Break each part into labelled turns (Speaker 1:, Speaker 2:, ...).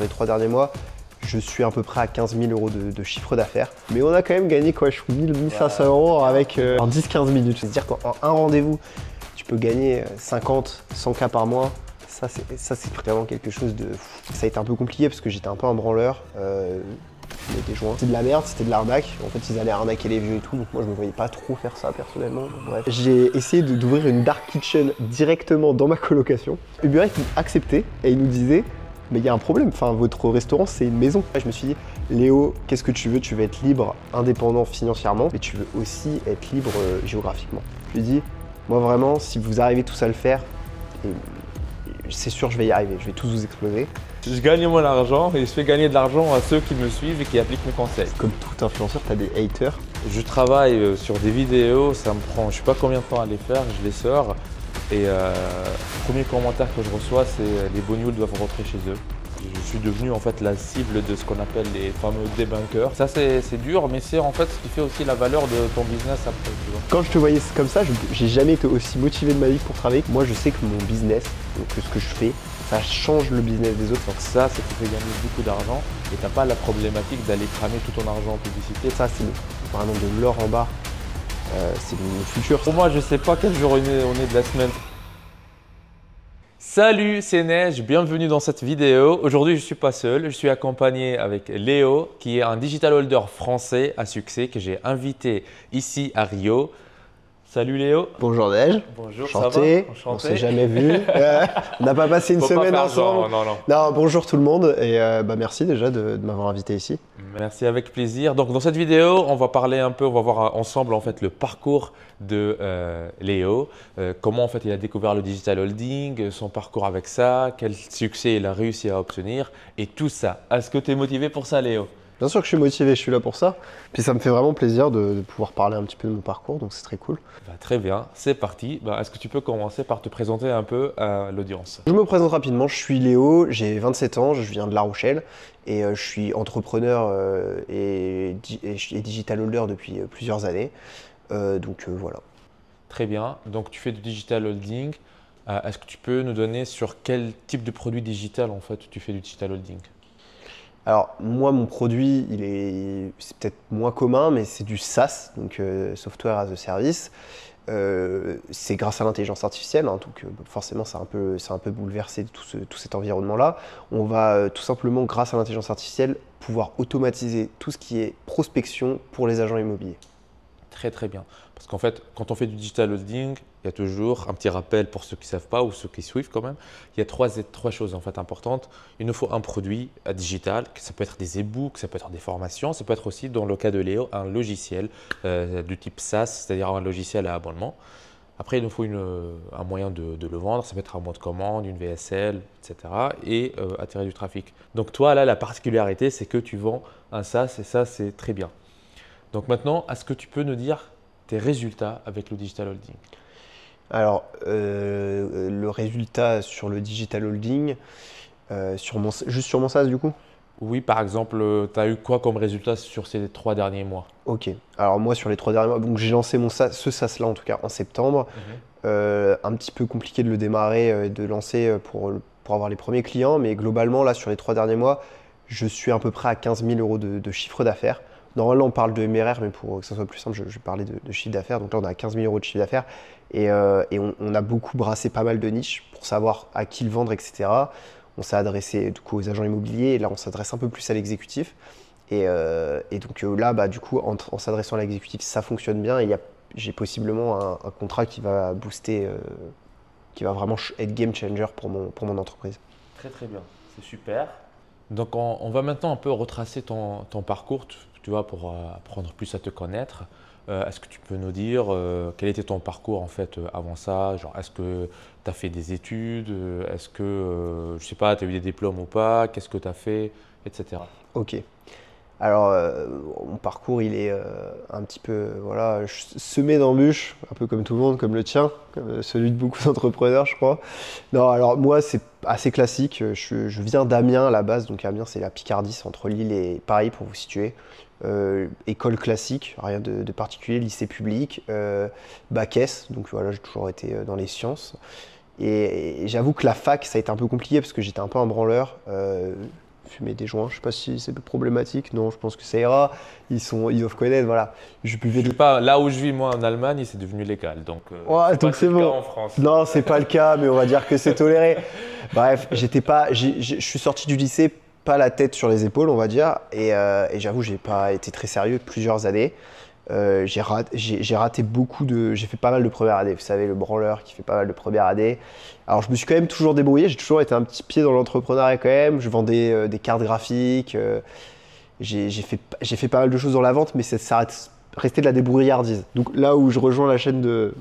Speaker 1: Sur les 3 derniers mois, je suis à peu près à 15 000 € de chiffre d'affaires. Mais on a quand même gagné quoi, je trouve 1500 € avec en 10-15 minutes. C'est-à-dire qu'en un rendez-vous, tu peux gagner 50, 100 K par mois. Ça, c'est vraiment quelque chose de... Ça a été un peu compliqué parce que j'étais un peu un branleur. Des joints. C'était de la merde, c'était de l'arnaque. En fait, ils allaient arnaquer les vieux et tout. Donc moi, je me voyais pas trop faire ça personnellement. Bref. J'ai essayé d'ouvrir une dark kitchen directement dans ma colocation. Uber Eats a accepté et il nous disait mais il y a un problème, enfin votre restaurant c'est une maison. Je me suis dit, Léo, qu'est-ce que tu veux? Tu veux être libre, indépendant financièrement, mais tu veux aussi être libre géographiquement. Je lui ai dit, moi vraiment, si vous arrivez tous à le faire, c'est sûr je vais y arriver, je vais tous vous exploser.
Speaker 2: Je gagne mon argent et je fais gagner de l'argent à ceux qui me suivent et qui appliquent mes conseils.
Speaker 1: Comme tout influenceur, tu as des haters.
Speaker 2: Je travaille sur des vidéos, ça me prend je sais pas combien de temps à les faire, je les sors. Et le premier commentaire que je reçois, c'est les bognoles doivent rentrer chez eux. Je suis devenu en fait la cible de ce qu'on appelle les fameux débunkers. Ça c'est dur, mais c'est en fait ce qui fait aussi la valeur de ton business après. Tu vois.
Speaker 1: Quand je te voyais comme ça, j'ai jamais été aussi motivé de ma vie pour travailler. Moi je sais que mon business, donc ce que je fais, ça change le business des autres.
Speaker 2: Donc ça te fait gagner beaucoup d'argent et tu n'as pas la problématique d'aller cramer tout ton argent en publicité.
Speaker 1: Ça c'est vraiment de l'or en bas. C'est le futur.
Speaker 2: Pour moi, je sais pas quel jour on est de la semaine. Salut, c'est Neige, bienvenue dans cette vidéo. Aujourd'hui, je ne suis pas seul, je suis accompagné avec Léo, qui est un digital holder français à succès que j'ai invité ici à Rio. Salut Léo.
Speaker 1: Bonjour Neige.
Speaker 2: Bonjour,
Speaker 1: Enchanté.
Speaker 2: ça va?
Speaker 1: On s'est jamais vu. On n'a pas passé une semaine ensemble. Non, bonjour tout le monde et merci déjà de m'avoir invité ici.
Speaker 2: Merci, avec plaisir. Donc dans cette vidéo, on va parler un peu, on va voir ensemble en fait le parcours de Léo, comment en fait il a découvert le digital holding, son parcours avec ça, quel succès il a réussi à obtenir et tout ça. Est-ce que tu es motivé pour ça Léo?
Speaker 1: Bien sûr que je suis motivé, je suis là pour ça. Puis ça me fait vraiment plaisir de pouvoir parler un petit peu de mon parcours, donc c'est très cool.
Speaker 2: Très bien, c'est parti. Est-ce que tu peux commencer par te présenter un peu à l'audience?
Speaker 1: Je me présente rapidement, je suis Léo, j'ai 27 ans, je viens de La Rochelle et je suis entrepreneur et digital holder depuis plusieurs années. Voilà.
Speaker 2: Très bien, donc tu fais du digital holding. Est-ce que tu peux nous donner sur quel type de produit digital en fait tu fais du digital holding?
Speaker 1: Alors moi mon produit c'est peut-être moins commun mais c'est du SaaS, donc Software as a Service. C'est grâce à l'intelligence artificielle, hein, donc forcément ça a un peu bouleversé tout cet environnement-là. On va tout simplement grâce à l'intelligence artificielle pouvoir automatiser tout ce qui est prospection pour les agents immobiliers.
Speaker 2: Très très bien. Parce qu'en fait, quand on fait du digital holding, il y a toujours un petit rappel pour ceux qui ne savent pas ou ceux qui suivent quand même. Il y a trois choses en fait importantes. Il nous faut un produit digital, ça peut être des e-books, ça peut être des formations, ça peut être aussi dans le cas de Léo, un logiciel du type SaaS, c'est-à-dire un logiciel à abonnement. Après, il nous faut un moyen de le vendre, ça peut être un bon de commande, une VSL, etc. et attirer du trafic. Donc toi là, la particularité, c'est que tu vends un SaaS et ça, c'est très bien. Donc maintenant, est-ce que tu peux nous dire tes résultats avec le digital holding?
Speaker 1: Alors, le résultat sur le digital holding, juste sur mon SaaS du coup?
Speaker 2: Oui, par exemple, tu as eu quoi comme résultat sur ces 3 derniers mois?
Speaker 1: Ok, alors moi sur les 3 derniers mois, donc j'ai lancé ce SaaS là en tout cas en septembre. Un petit peu compliqué de le démarrer, de lancer pour avoir les premiers clients, mais globalement là sur les 3 derniers mois, je suis à peu près à 15 000 € de chiffre d'affaires. Normalement, on parle de MRR, mais pour que ça soit plus simple, je vais parler de chiffre d'affaires. Donc là, on a 15 000 € de chiffre d'affaires et on a beaucoup brassé pas mal de niches pour savoir à qui le vendre, etc. On s'est adressé du coup aux agents immobiliers et là, on s'adresse un peu plus à l'exécutif. Et donc là, du coup, en s'adressant à l'exécutif, ça fonctionne bien et j'ai possiblement un contrat qui va booster, qui va vraiment être game changer pour mon entreprise.
Speaker 2: Très très bien, c'est super. Donc on va maintenant un peu retracer ton parcours. Tu vois, pour apprendre plus à te connaître. Est-ce que tu peux nous dire quel était ton parcours en fait avant ça? Genre, est-ce que tu as fait des études? Est-ce que, je sais pas, tu as eu des diplômes ou pas? Qu'est-ce que tu as fait? Etc.
Speaker 1: Ok. Alors, mon parcours, il est un petit peu semé d'embûches, un peu comme tout le monde, comme le tien, comme celui de beaucoup d'entrepreneurs, je crois. Non, alors moi, c'est assez classique. Je viens d'Amiens à la base, donc Amiens, c'est la Picardie, c'est entre Lille et Paris pour vous situer. École classique, rien de particulier, lycée public, bac S, donc voilà, j'ai toujours été dans les sciences. Et j'avoue que la fac, ça a été un peu compliqué parce que j'étais un peu un branleur. fumer des joints. Je sais pas si c'est problématique. Non, je pense que ça ira. Ils doivent connaître, voilà. Je buvais
Speaker 2: Je suis pas, là où je vis, moi, en Allemagne, c'est devenu légal. Donc,
Speaker 1: ouais, donc c'est
Speaker 2: le
Speaker 1: bon.
Speaker 2: cas en France.
Speaker 1: Non, c'est pas le cas, mais on va dire que c'est toléré. Bref, je suis sorti du lycée pas la tête sur les épaules, on va dire. Et j'avoue, j'ai pas été très sérieux plusieurs années. J'ai raté j'ai fait pas mal de première année, vous savez, le branleur qui fait pas mal de première année. Alors je me suis quand même toujours débrouillé, j'ai toujours été un petit pied dans l'entrepreneuriat quand même. Je vendais des cartes graphiques, j'ai fait pas mal de choses dans la vente, mais ça restait de la débrouillardise. Donc là où je rejoins la chaîne de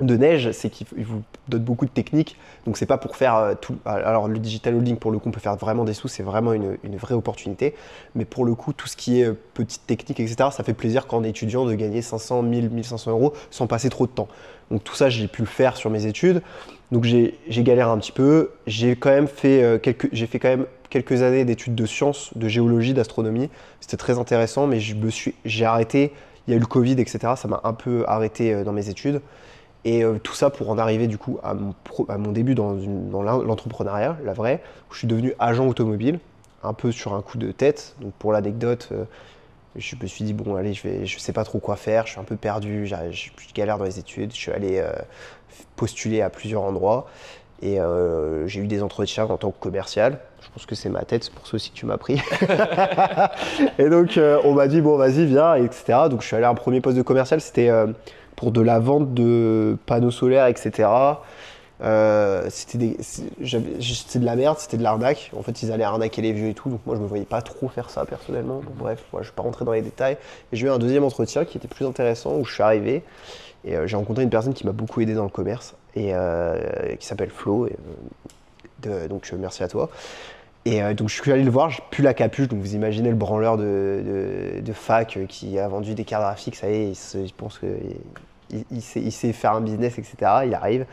Speaker 1: Neige, c'est qu'il vous donne beaucoup de techniques. Donc c'est pas pour faire tout. Alors le digital holding, pour le coup, on peut faire vraiment des sous, c'est vraiment une vraie opportunité. Mais pour le coup, tout ce qui est petite technique, etc., ça fait plaisir quand on est étudiant de gagner 500, 1000, 1500 euros sans passer trop de temps. Donc tout ça, j'ai pu le faire sur mes études. Donc j'ai galéré un petit peu. J'ai quand même fait quelques années d'études de sciences, de géologie, d'astronomie. C'était très intéressant, mais j'ai arrêté. Il y a eu le Covid, etc. Ça m'a un peu arrêté dans mes études. Et tout ça pour en arriver du coup à mon début dans l'entrepreneuriat, la vraie, où je suis devenu agent automobile, un peu sur un coup de tête. Donc pour l'anecdote, je me suis dit bon allez, je sais pas trop quoi faire, je suis un peu perdu, je galère dans les études, je suis allé postuler à plusieurs endroits et j'ai eu des entretiens en tant que commercial. Je pense que c'est ma tête, c'est pour ça aussi que tu m'as pris. Et donc on m'a dit bon vas-y viens, etc. Donc je suis allé à un premier poste de commercial, c'était pour de la vente de panneaux solaires, etc. C'était de la merde, c'était de l'arnaque. En fait, ils allaient arnaquer les vieux et tout. Donc moi, je me voyais pas trop faire ça personnellement. Donc, bref, je ne vais pas rentrer dans les détails. Et j'ai eu un deuxième entretien qui était plus intéressant où je suis arrivé et j'ai rencontré une personne qui m'a beaucoup aidé dans le commerce et qui s'appelle Flo. Donc merci à toi. Et donc je suis allé le voir, j'ai plus la capuche, donc vous imaginez le branleur de fac qui a vendu des cartes graphiques, ça y est, il pense qu'il sait faire un business, etc. Il arrive.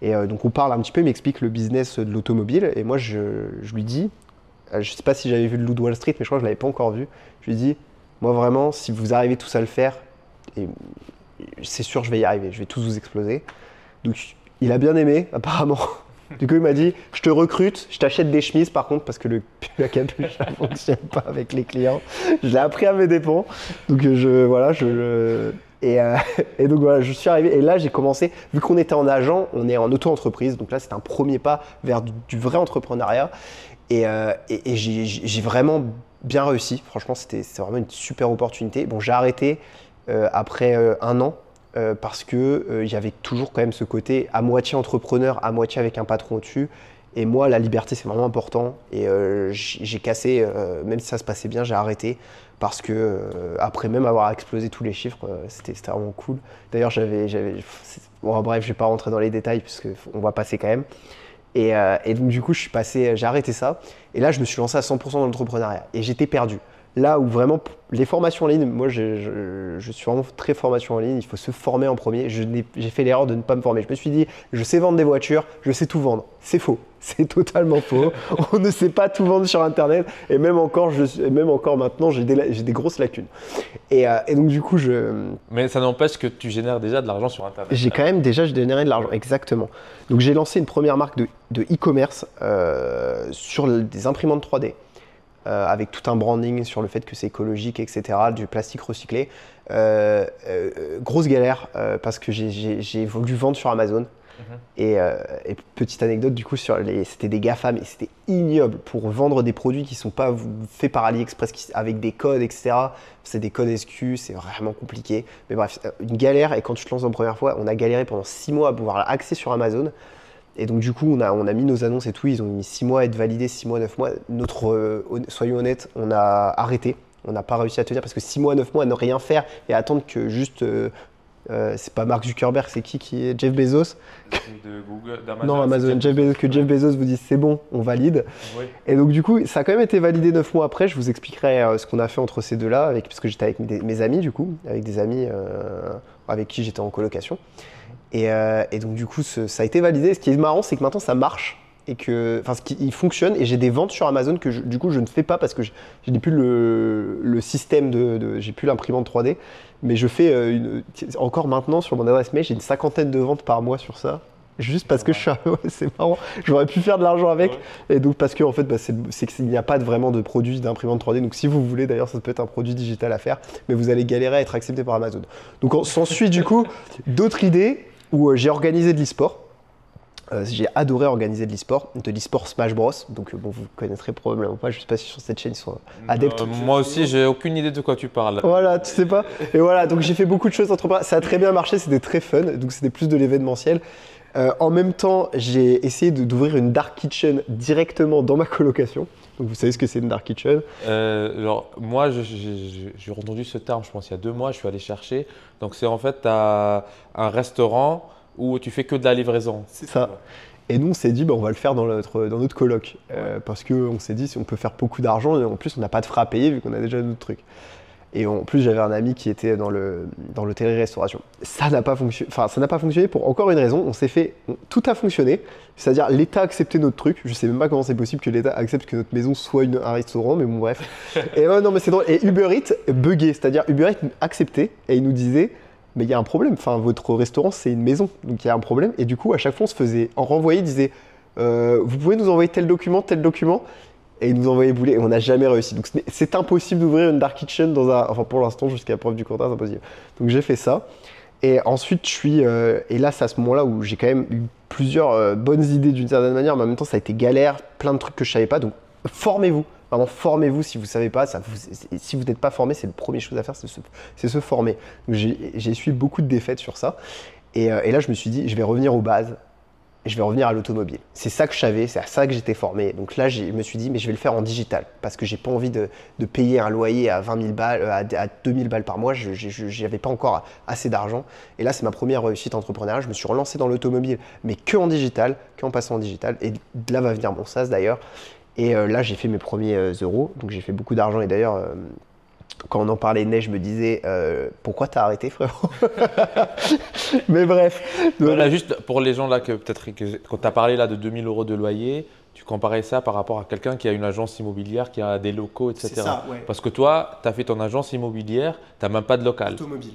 Speaker 1: Et donc on parle un petit peu, il m'explique le business de l'automobile. Et moi je lui dis, je ne sais pas si j'avais vu le Loup de Wall Street, mais je crois que je ne l'avais pas encore vu. Je lui dis, moi vraiment, si vous arrivez tous à le faire, c'est sûr je vais y arriver, je vais tous vous exploser. Donc il a bien aimé, apparemment. Du coup, il m'a dit, je te recrute, je t'achète des chemises par contre, parce que la capuche ne fonctionne pas avec les clients. Je l'ai appris à mes dépens. Donc, et donc voilà, je suis arrivé. Et là, j'ai commencé, vu qu'on était en agent, on est en auto-entreprise. Donc là, c'est un premier pas vers du vrai entrepreneuriat. Et j'ai vraiment bien réussi. Franchement, c'était vraiment une super opportunité. Bon, j'ai arrêté après un an. Parce que il y avait toujours quand même ce côté à moitié entrepreneur, à moitié avec un patron au-dessus. Et moi, la liberté, c'est vraiment important. Et j'ai cassé, même si ça se passait bien, j'ai arrêté. Parce que après même avoir explosé tous les chiffres, c'était vraiment cool. D'ailleurs, bon, bref, je vais pas rentrer dans les détails puisqu'on va passer quand même. Et donc du coup, j'ai arrêté ça. Et là, je me suis lancé à 100% dans l'entrepreneuriat. Et j'étais perdu. Là où vraiment, les formations en ligne, moi je suis vraiment très formation en ligne, il faut se former en premier. J'ai fait l'erreur de ne pas me former. Je me suis dit, je sais vendre des voitures, je sais tout vendre. C'est faux, c'est totalement faux. On ne sait pas tout vendre sur Internet et même encore maintenant, j'ai des grosses lacunes. Et donc du coup,
Speaker 2: Mais ça n'empêche que tu génères déjà de l'argent sur Internet.
Speaker 1: J'ai généré de l'argent, exactement. Donc j'ai lancé une première marque de e-commerce sur des imprimantes 3D. Avec tout un branding sur le fait que c'est écologique, etc., du plastique recyclé. Grosse galère parce que j'ai voulu vendre sur Amazon. Et petite anecdote, du coup, c'était des GAFAM et c'était ignoble pour vendre des produits qui ne sont pas faits par AliExpress avec des codes, etc. C'est des codes SQ, c'est vraiment compliqué. Mais bref, une galère. Et quand tu te lances en première fois, on a galéré pendant 6 mois à pouvoir accéder sur Amazon. Et donc du coup, on a mis nos annonces et tout, ils ont mis 6 mois à être validés, 6 mois, 9 mois. Soyons honnêtes, on a arrêté, on n'a pas réussi à tenir parce que 6 mois, 9 mois à ne rien faire et attendre que juste, c'est pas Mark Zuckerberg, c'est qui est Jeff Bezos.
Speaker 2: De Google, d'Amazon.
Speaker 1: Non, Amazon, Jeff Bezos vous dise c'est bon, on valide. Oui. Et donc du coup, ça a quand même été validé 9 mois après, je vous expliquerai ce qu'on a fait entre ces deux-là, parce que j'étais avec mes amis du coup, avec des amis avec qui j'étais en colocation. Et donc du coup, ça a été validé. Ce qui est marrant, c'est que maintenant ça marche et il fonctionne. Et j'ai des ventes sur Amazon que du coup je ne fais pas parce que je n'ai plus le système j'ai plus l'imprimante 3D. Mais je fais encore maintenant sur mon adresse mail, j'ai une 50aine de ventes par mois sur ça. Juste parce que ouais, c'est marrant. J'aurais pu faire de l'argent avec. Et donc, parce que, en fait, c'est qu'il n'y a pas vraiment de produit d'imprimante 3D. Donc, si vous voulez, d'ailleurs, ça peut être un produit digital à faire. Mais vous allez galérer à être accepté par Amazon. Donc, s'ensuit du coup d'autres idées où j'ai organisé de l'e-sport. J'ai adoré organiser de l'e-sport Smash Bros. Donc bon, vous connaîtrez probablement pas, je ne sais pas si sur cette chaîne ils sont adeptes.
Speaker 2: Moi aussi, j'ai aucune idée de quoi tu parles.
Speaker 1: Voilà, tu sais pas. Et voilà, donc j'ai fait beaucoup de choses entrepreneurs. Ça a très bien marché, c'était très fun, donc c'était plus de l'événementiel. En même temps, j'ai essayé d'ouvrir une dark kitchen directement dans ma colocation. Donc vous savez ce que c'est une dark kitchen?
Speaker 2: Moi, j'ai entendu ce terme, je pense, il y a 2 mois, je suis allé chercher. Donc c'est en fait, tu as un restaurant où tu fais que de la livraison.
Speaker 1: C'est ça. Et nous, on s'est dit, on va le faire dans notre coloc. Parce qu'on s'est dit, si on peut faire beaucoup d'argent, et en plus, on n'a pas de frais à payer vu qu'on a déjà notre truc. Et en plus, j'avais un ami qui était dans l'hôtellerie-restauration. Ça n'a pas fonctionné. Enfin, ça n'a pas fonctionné pour encore une raison. Tout a fonctionné. C'est-à-dire, l'État a accepté notre truc. Je ne sais même pas comment c'est possible que l'État accepte que notre maison soit un restaurant, mais bon, bref. Et non, mais c'est drôle. Et Uber Eats buguait. C'est-à-dire, Uber Eats acceptait et il nous disait, mais il y a un problème, votre restaurant c'est une maison, donc il y a un problème. Et du coup, à chaque fois, on se faisait renvoyer, il disait vous pouvez nous envoyer tel document, et il nous envoyait bouler, et on n'a jamais réussi. Donc c'est impossible d'ouvrir une dark kitchen enfin pour l'instant, jusqu'à preuve du contraire, c'est impossible. Donc j'ai fait ça. Et ensuite, et là, c'est à ce moment-là où j'ai quand même eu plusieurs bonnes idées d'une certaine manière, mais en même temps, ça a été galère, plein de trucs que je savais pas. Donc formez-vous. Vraiment, formez-vous si vous ne savez pas. Si vous n'êtes pas formé, c'est la première chose à faire, c'est se former. J'ai suivi beaucoup de défaites sur ça. Et là, je me suis dit, je vais revenir aux bases. Et je vais revenir à l'automobile. C'est ça que je savais, c'est à ça que j'étais formé. Donc là, je me suis dit, mais je vais le faire en digital. Parce que j'ai pas envie de payer un loyer à 20 000 balles, à 2 000 balles par mois. Je n'avais pas encore assez d'argent. Et là, c'est ma première réussite entrepreneuriale. Je me suis relancé dans l'automobile, mais que en digital, qu'en passant en digital. Et de là va venir mon SaaS d'ailleurs. Et là, j'ai fait mes premiers euros, donc j'ai fait beaucoup d'argent. Et d'ailleurs, quand on en parlait net, je me disais pourquoi t'as arrêté, frérot? Mais bref.
Speaker 2: Voilà, juste pour les gens là, quand tu as parlé là de 2 000 euros de loyer, tu comparais ça par rapport à quelqu'un qui a une agence immobilière, qui a des locaux, etc.
Speaker 1: C'est ça, ouais.
Speaker 2: Parce que toi, tu as fait ton agence immobilière, tu n'as même pas de local.
Speaker 1: Automobile.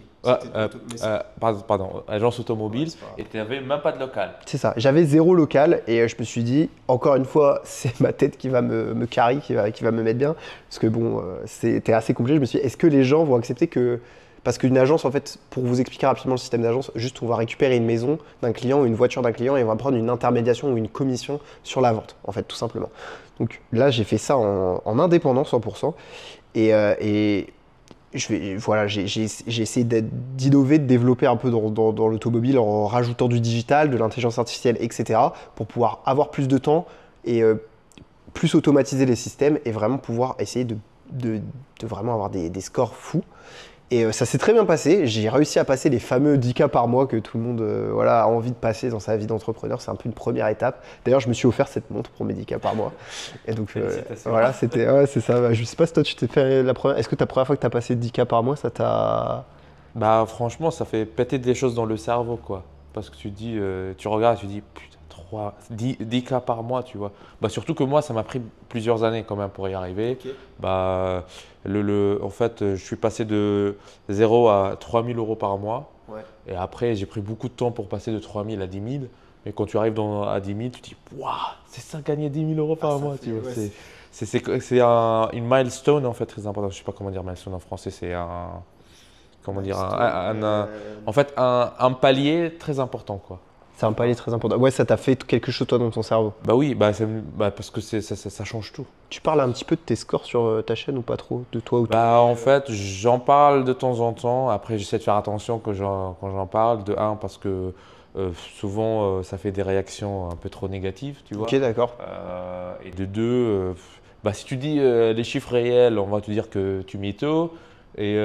Speaker 2: Pardon, agence automobile, et tu n'avais même pas de local.
Speaker 1: C'est ça, j'avais 0 local et je me suis dit, encore une fois, c'est ma tête qui va me carry, qui va me mettre bien. Parce que bon, c'était assez compliqué. Je me suis dit, est-ce que les gens vont accepter que… Parce qu'une agence, en fait, pour vous expliquer rapidement le système d'agence, juste on va récupérer une maison d'un client ou une voiture d'un client et on va prendre une intermédiation ou une commission sur la vente, en fait, tout simplement. Donc là, j'ai fait ça en indépendant 100%. Et j'ai essayé d'innover, de développer un peu dans l'automobile en rajoutant du digital, de l'intelligence artificielle, etc. pour pouvoir avoir plus de temps et plus automatiser les systèmes et vraiment pouvoir essayer de vraiment avoir des scores fous. Et ça s'est très bien passé. J'ai réussi à passer les fameux 10K par mois que tout le monde a envie de passer dans sa vie d'entrepreneur. C'est un peu une première étape. D'ailleurs, je me suis offert cette montre pour mes 10K par mois. Et donc, voilà, c'est ça. Je sais pas si toi, tu t'es fait la première. Est-ce que ta première fois que tu as passé 10K par mois, ça t'a…
Speaker 2: Bah, franchement, ça fait péter des choses dans le cerveau, quoi. Parce que tu dis, tu regardes et tu dis, putain, 10K par mois, tu vois. Bah, surtout que moi, ça m'a pris plusieurs années quand même pour y arriver. Okay. Bah, en fait, je suis passé de 0 à 3 000 euros par mois. Ouais. Et après, j'ai pris beaucoup de temps pour passer de 3 000 à 10 000. Mais quand tu arrives à 10 000, tu te dis, waouh, c'est ça, gagner 10 000 euros par mois. Tu vois, c'est une milestone en fait très important. Je ne sais pas comment dire milestone en français. C'est en fait un palier très important, quoi.
Speaker 1: C'est un palier très important. Ouais, ça t'a fait quelque chose toi dans ton cerveau.
Speaker 2: Bah oui, parce que ça change tout.
Speaker 1: Tu parles un petit peu de tes scores sur ta chaîne ou pas trop? De toi ou
Speaker 2: en fait, j'en parle de temps en temps. Après, j'essaie de faire attention quand j'en parle. De un, parce que souvent, ça fait des réactions un peu trop négatives, tu vois.
Speaker 1: Ok, d'accord.
Speaker 2: Et de deux, si tu dis les chiffres réels, on va te dire que tu mytho. Et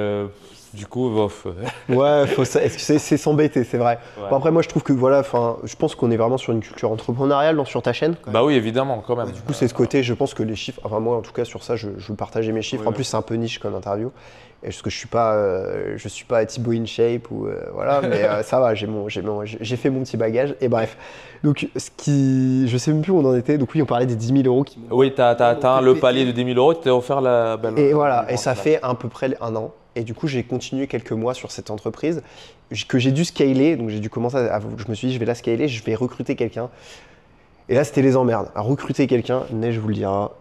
Speaker 2: du coup, bof.
Speaker 1: Ouais, c'est s'embêter, c'est vrai. Ouais. Bon, après, moi, je trouve que je pense qu'on est vraiment sur une culture entrepreneuriale sur ta chaîne.
Speaker 2: Bah oui, évidemment, quand même.
Speaker 1: Ouais, du coup, c'est ce côté, je pense que les chiffres, enfin moi, en tout cas, sur ça, je partageais mes chiffres. Oui, en plus, c'est un peu niche comme interview. Et parce que je suis pas Thibaut InShape ou voilà, mais ça va, j'ai fait mon petit bagage. Et bref, donc je sais même plus où on en était. Donc oui, on parlait des 10 000 euros.
Speaker 2: Oui, tu as atteint le palier de 10 000 euros, tu t'es offert la belle.
Speaker 1: Et voilà, et ça fait à peu près un an. Et du coup, j'ai continué quelques mois sur cette entreprise que j'ai dû scaler. Donc, j'ai dû commencer je me suis dit, je vais la scaler, je vais recruter quelqu'un. Et là, c'était les emmerdes. À recruter quelqu'un, Neige vous le dira,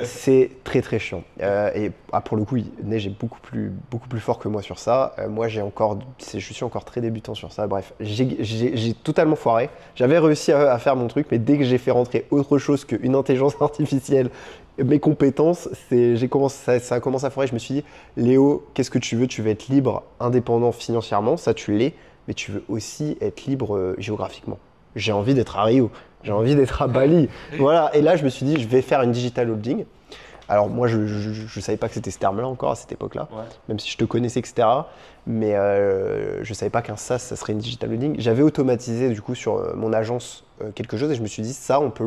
Speaker 1: c'est très très chiant. Et pour le coup, Neige est beaucoup plus fort que moi sur ça. Moi, je suis encore très débutant sur ça. Bref, j'ai totalement foiré. J'avais réussi à faire mon truc, mais dès que j'ai fait rentrer autre chose qu'une intelligence artificielle, mes compétences, ça a commencé à foirer. Je me suis dit, Léo, qu'est-ce que tu veux? Tu veux être libre, indépendant financièrement, ça tu l'es, mais tu veux aussi être libre géographiquement. J'ai envie d'être à Rio. J'ai envie d'être à Bali. Voilà. Et là, je me suis dit, je vais faire une digital holding. Alors moi, je ne savais pas que c'était ce terme-là encore à cette époque-là, même si je te connaissais, etc. Mais je ne savais pas qu'un SaaS, ça serait une digital holding. J'avais automatisé du coup sur mon agence quelque chose et je me suis dit, ça, on peut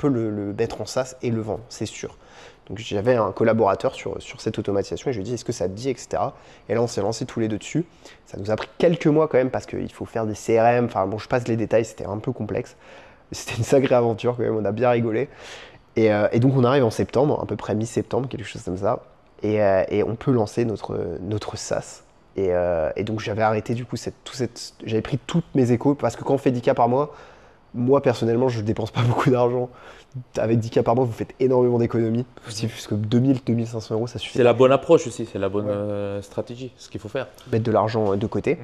Speaker 1: le mettre en SaaS et le vendre, c'est sûr. Donc j'avais un collaborateur sur cette automatisation et je lui ai dit, est-ce que ça te dit, etc. Et là, on s'est lancé tous les deux dessus. Ça nous a pris quelques mois quand même parce qu'il faut faire des CRM. Enfin bon, je passe les détails, c'était un peu complexe. C'était une sacrée aventure quand même, on a bien rigolé. Et donc on arrive en septembre, à peu près mi-septembre, quelque chose comme ça. Et on peut lancer notre SaaS. Et donc j'avais arrêté du coup, j'avais pris toutes mes échos parce que quand on fait 10K par mois, moi personnellement je ne dépense pas beaucoup d'argent. Avec 10K par mois, vous faites énormément d'économies. Parce que 2000-2500 euros, ça suffit.
Speaker 2: C'est la bonne approche aussi, c'est la bonne stratégie, ce qu'il faut faire.
Speaker 1: Mettre de l'argent de côté.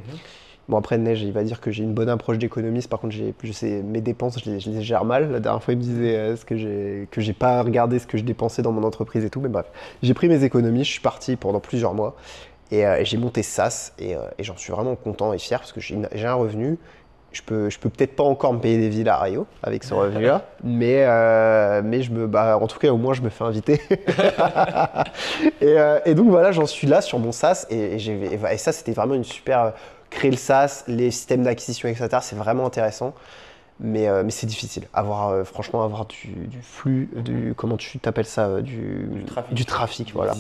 Speaker 1: Bon, après, Neige, il va dire que j'ai une bonne approche d'économiste. Par contre, je sais, mes dépenses, je les gère mal. La dernière fois, il me disait que j'ai pas regardé ce que je dépensais dans mon entreprise et tout. Mais bref, j'ai pris mes économies, je suis parti pendant plusieurs mois et j'ai monté SaaS et j'en suis vraiment content et fier parce que j'ai un revenu. Je peux peut-être pas encore me payer des villas à Rio avec ce revenu-là, mais en tout cas, au moins, je me fais inviter. et donc, voilà, j'en suis là sur mon SaaS et ça, c'était vraiment une super… Créer le SaaS, les systèmes d'acquisition, etc., c'est vraiment intéressant, mais c'est difficile. Franchement, avoir du flux, comment tu t'appelles ça, du trafic, voilà.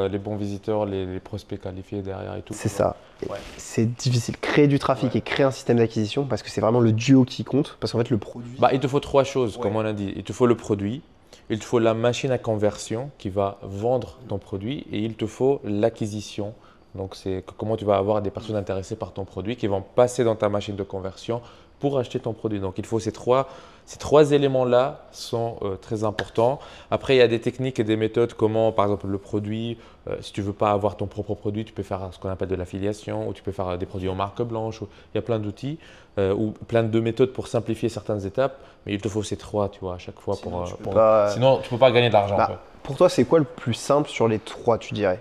Speaker 2: Les bons visiteurs, les prospects qualifiés derrière et tout.
Speaker 1: C'est ça. Ouais. C'est difficile. Créer du trafic et créer un système d'acquisition parce que c'est vraiment le duo qui compte. Parce qu'en fait, le produit…
Speaker 2: il te faut trois choses, comme on a dit. Il te faut le produit, il te faut la machine à conversion qui va vendre ton produit et il te faut l'acquisition. Donc, c'est comment tu vas avoir des personnes intéressées par ton produit qui vont passer dans ta machine de conversion pour acheter ton produit. Donc, il faut ces trois éléments-là sont très importants. Après, il y a des techniques et des méthodes comment, par exemple, le produit, si tu ne veux pas avoir ton propre produit, tu peux faire ce qu'on appelle de l'affiliation ou tu peux faire des produits en marque blanche. Il y a plein d'outils ou plein de méthodes pour simplifier certaines étapes. Mais il te faut ces trois, tu vois, à chaque fois. Sinon, tu ne peux pas gagner d'argent.
Speaker 1: Pour toi, c'est quoi le plus simple sur les trois, tu dirais ?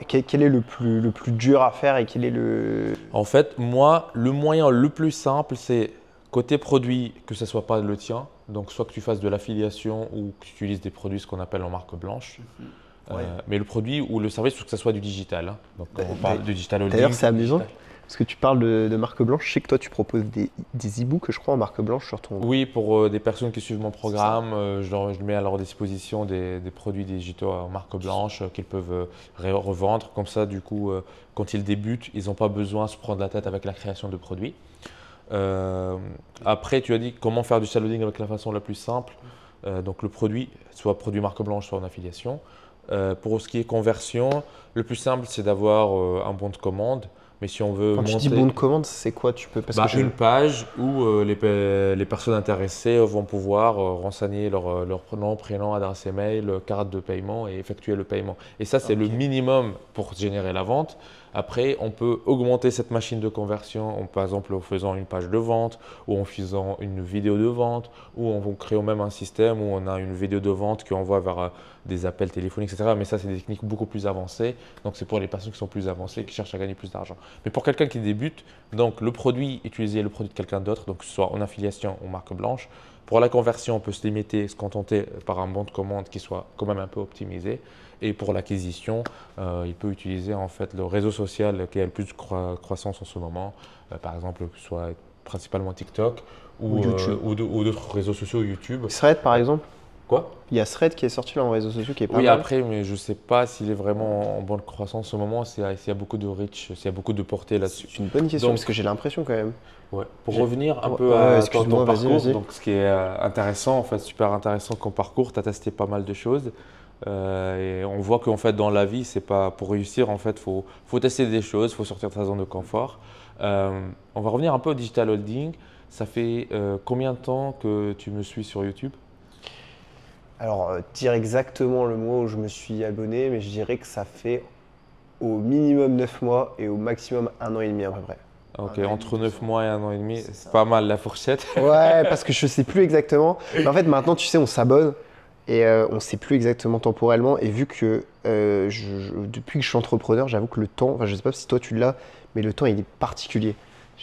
Speaker 1: Quel est le plus dur à faire et quel est le…
Speaker 2: En fait, moi, le moyen le plus simple, c'est côté produit, que ce ne soit pas le tien. Donc, soit que tu fasses de l'affiliation ou que tu utilises des produits, ce qu'on appelle en marque blanche. Mais le produit ou le service, il faut que ce soit du digital. Hein. Donc, on parle de digital holding.
Speaker 1: D'ailleurs, c'est amusant. Parce que tu parles de marque blanche, je sais que toi tu proposes des e-books, je crois, en marque blanche sur ton…
Speaker 2: Oui, pour des personnes qui suivent mon programme, je mets à leur disposition des produits digitaux en marque blanche qu'ils peuvent revendre. Comme ça, du coup, quand ils débutent, ils n'ont pas besoin de se prendre la tête avec la création de produits. Après, tu as dit comment faire du digital holding avec la façon la plus simple. Donc le produit, soit produit marque blanche, soit en affiliation. Pour ce qui est conversion, le plus simple, c'est d'avoir un bon de commande. Mais si on veut
Speaker 1: Quand tu dis bon de commande, c'est quoi? Tu peux
Speaker 2: une page où les personnes intéressées vont pouvoir renseigner leur nom, prénom, adresse email, carte de paiement et effectuer le paiement. Et ça, c'est le minimum pour générer la vente. Après, on peut augmenter cette machine de conversion, par exemple en faisant une page de vente ou en faisant une vidéo de vente ou en créant même un système où on a une vidéo de vente qui envoie vers des appels téléphoniques, etc. Mais ça, c'est des techniques beaucoup plus avancées. Donc, c'est pour les personnes qui sont plus avancées et qui cherchent à gagner plus d'argent. Mais pour quelqu'un qui débute, donc le produit, utiliser le produit de quelqu'un d'autre, donc que ce soit en affiliation ou marque blanche. Pour la conversion, on peut se limiter, se contenter par un bon de commande qui soit quand même un peu optimisé. Et pour l'acquisition, il peut utiliser en fait le réseau social qui a le plus de croissance en ce moment. Par exemple, que ce soit principalement TikTok ou d'autres réseaux sociaux, YouTube.
Speaker 1: Thread par exemple.
Speaker 2: Quoi?
Speaker 1: Il y a Thread qui est sorti là en réseaux sociaux qui est pas mal.
Speaker 2: Oui, après, mais je ne sais pas s'il est vraiment en bonne croissance en ce moment, s'il y a beaucoup de reach, s'il y a beaucoup de portée là-dessus.
Speaker 1: C'est une bonne question parce que j'ai l'impression quand même.
Speaker 2: Ouais. Pour revenir un peu à ton parcours, donc ce qui est intéressant, en fait, super intéressant comme parcours, tu as testé pas mal de choses. Et on voit qu'en fait, dans la vie, c'est pas pour réussir, en fait, faut tester des choses, il faut sortir de sa zone de confort. On va revenir un peu au digital holding. Ça fait combien de temps que tu me suis sur YouTube?
Speaker 1: Alors, dire exactement le mois où je me suis abonné, mais je dirais que ça fait au minimum 9 mois et au maximum 1 an et demi à peu près.
Speaker 2: Ok, entre 9 mois et 1 an et demi, c'est pas mal la fourchette.
Speaker 1: Ouais, parce que je sais plus exactement. Mais en fait, maintenant, tu sais, on s'abonne et on sait plus exactement temporellement. Et vu que depuis que je suis entrepreneur, j'avoue que le temps, enfin, je sais pas si toi tu l'as, mais le temps il est particulier.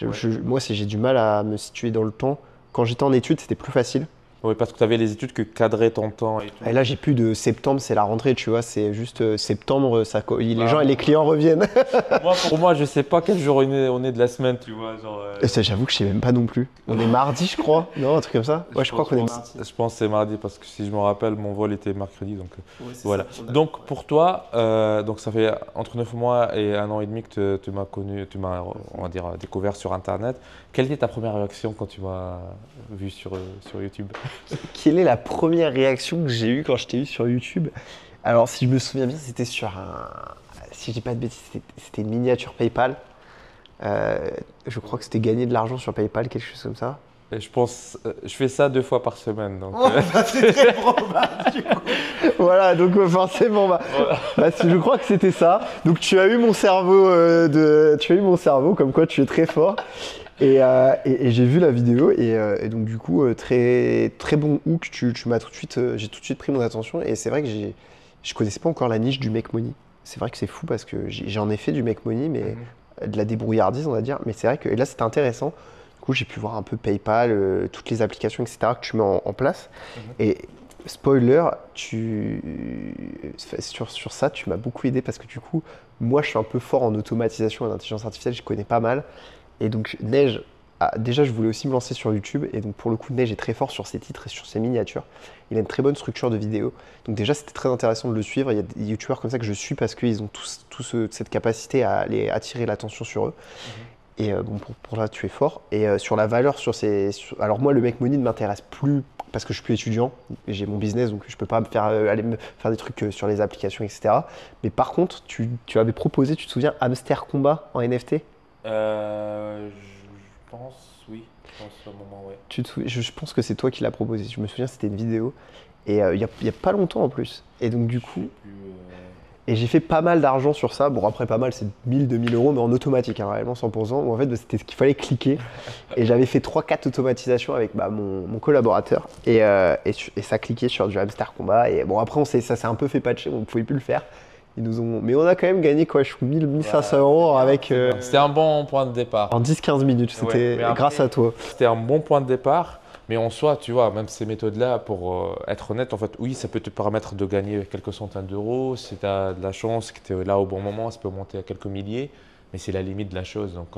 Speaker 2: Ouais.
Speaker 1: Moi, j'ai du mal à me situer dans le temps. Quand j'étais en études, c'était plus facile.
Speaker 2: Oui, parce que tu avais les études que cadraient ton temps et tout.
Speaker 1: Et là, j'ai plus de septembre, c'est la rentrée, tu vois. C'est juste septembre, les
Speaker 2: Ah.
Speaker 1: gens et les clients reviennent.
Speaker 2: Pour moi, je sais pas quel jour on est de la semaine, tu vois. Genre,
Speaker 1: Et ça, j'avoue que je sais même pas non plus. On est mardi, je crois. Non, un truc comme ça. Ouais, je crois qu'on est mardi.
Speaker 2: Je pense que c'est mardi parce que si je me rappelle, mon vol était mercredi. Donc,
Speaker 1: Ouais, c'est
Speaker 2: voilà.
Speaker 1: ça.
Speaker 2: Donc pour toi, donc ça fait entre 9 mois et 1 an et demi que tu m'as connu, tu m'as, on va dire, découvert sur Internet. Quelle était ta première réaction quand tu m'as vu sur YouTube?
Speaker 1: Quelle est la première réaction que j'ai eue quand je t'ai vu sur YouTube? Alors, si je me souviens bien, c'était sur un. Si je dis pas de bêtises, c'était une miniature PayPal. Je crois que c'était gagner de l'argent sur PayPal, quelque chose comme ça.
Speaker 2: Et je pense, je fais ça 2 fois par semaine. Donc,
Speaker 1: C'est très probable, du coup. Voilà, donc forcément, je crois que c'était ça. Donc, tu as eu mon cerveau, tu as eu mon cerveau, comme quoi tu es très fort. Et j'ai vu la vidéo et donc du coup très très bon hook, tu m'as tout de suite, j'ai tout de suite pris mon attention et c'est vrai que je connaissais pas encore la niche du make money. C'est vrai que c'est fou parce que j'en ai fait du make money mais de la débrouillardise on va dire. Mais c'est vrai que et là c'était intéressant. Du coup j'ai pu voir un peu PayPal, toutes les applications etc que tu mets en place. Et spoiler, sur ça tu m'as beaucoup aidé parce que du coup moi je suis un peu fort en automatisation et en intelligence artificielle, je connais pas mal. Et donc Neige, déjà je voulais aussi me lancer sur YouTube et donc pour le coup Neige est très fort sur ses titres et sur ses miniatures. Il a une très bonne structure de vidéo. Donc déjà c'était très intéressant de le suivre. Il y a des youtubeurs comme ça que je suis parce qu'ils ont tous cette capacité à aller attirer l'attention sur eux. Et bon pour là tu es fort. Et sur la valeur alors moi le make money ne m'intéresse plus parce que je suis plus étudiant et j'ai mon business donc je peux pas aller me faire des trucs sur les applications etc. Mais par contre tu avais proposé, tu te souviens, Hamster Combat en NFT?
Speaker 2: Je pense, oui. Je pense au moment, ouais.
Speaker 1: Je pense que c'est toi qui l'as proposé. Je me souviens, c'était une vidéo. Et il y a pas longtemps en plus. Et donc, du coup. Et j'ai fait pas mal d'argent sur ça. Bon, après, pas mal, c'est 1000, 2000 euros, mais en automatique, hein, réellement 100%. Où en fait, c'était ce qu'il fallait cliquer. Et j'avais fait 3-4 automatisations avec mon collaborateur. Et ça cliquait sur du hamster combat. Et bon, après, ça s'est un peu fait patcher. On ne pouvait plus le faire. Mais on a quand même gagné quoi, je trouve 1500 euros avec.
Speaker 2: C'était un bon point de départ.
Speaker 1: En 10-15 minutes, c'était grâce à toi.
Speaker 2: C'était un bon point de départ, mais en soi, tu vois, même ces méthodes-là, pour être honnête, en fait, oui, ça peut te permettre de gagner quelques centaines d'euros. Si tu as de la chance, que tu es là au bon moment, ça peut monter à quelques milliers, mais c'est la limite de la chose. Donc,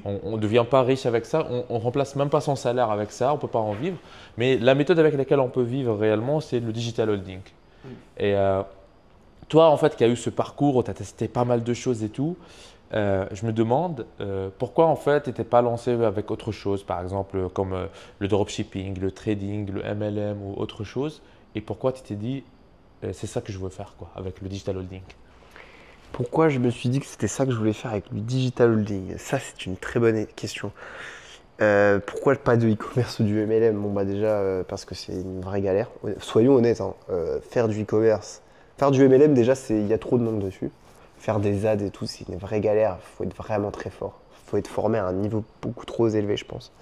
Speaker 2: on ne devient pas riche avec ça, on ne remplace même pas son salaire avec ça, on ne peut pas en vivre. Mais la méthode avec laquelle on peut vivre réellement, c'est le digital holding. Et toi, en fait, qui as eu ce parcours où tu as testé pas mal de choses et tout, je me demande pourquoi en fait tu n'étais pas lancé avec autre chose, par exemple comme le dropshipping, le trading, le MLM ou autre chose, et pourquoi tu t'es dit c'est ça que je veux faire quoi, avec le digital holding?
Speaker 1: Pourquoi je me suis dit que c'était ça que je voulais faire avec le digital holding? Ça, c'est une très bonne question. Pourquoi pas de e-commerce ou du MLM? Bon, bah déjà, parce que c'est une vraie galère. Soyons honnêtes, hein, faire du e-commerce, faire du MLM, déjà, il y a trop de monde dessus. Faire des ads et tout, c'est une vraie galère. Il faut être vraiment très fort. Il faut être formé à un niveau beaucoup trop élevé, je pense.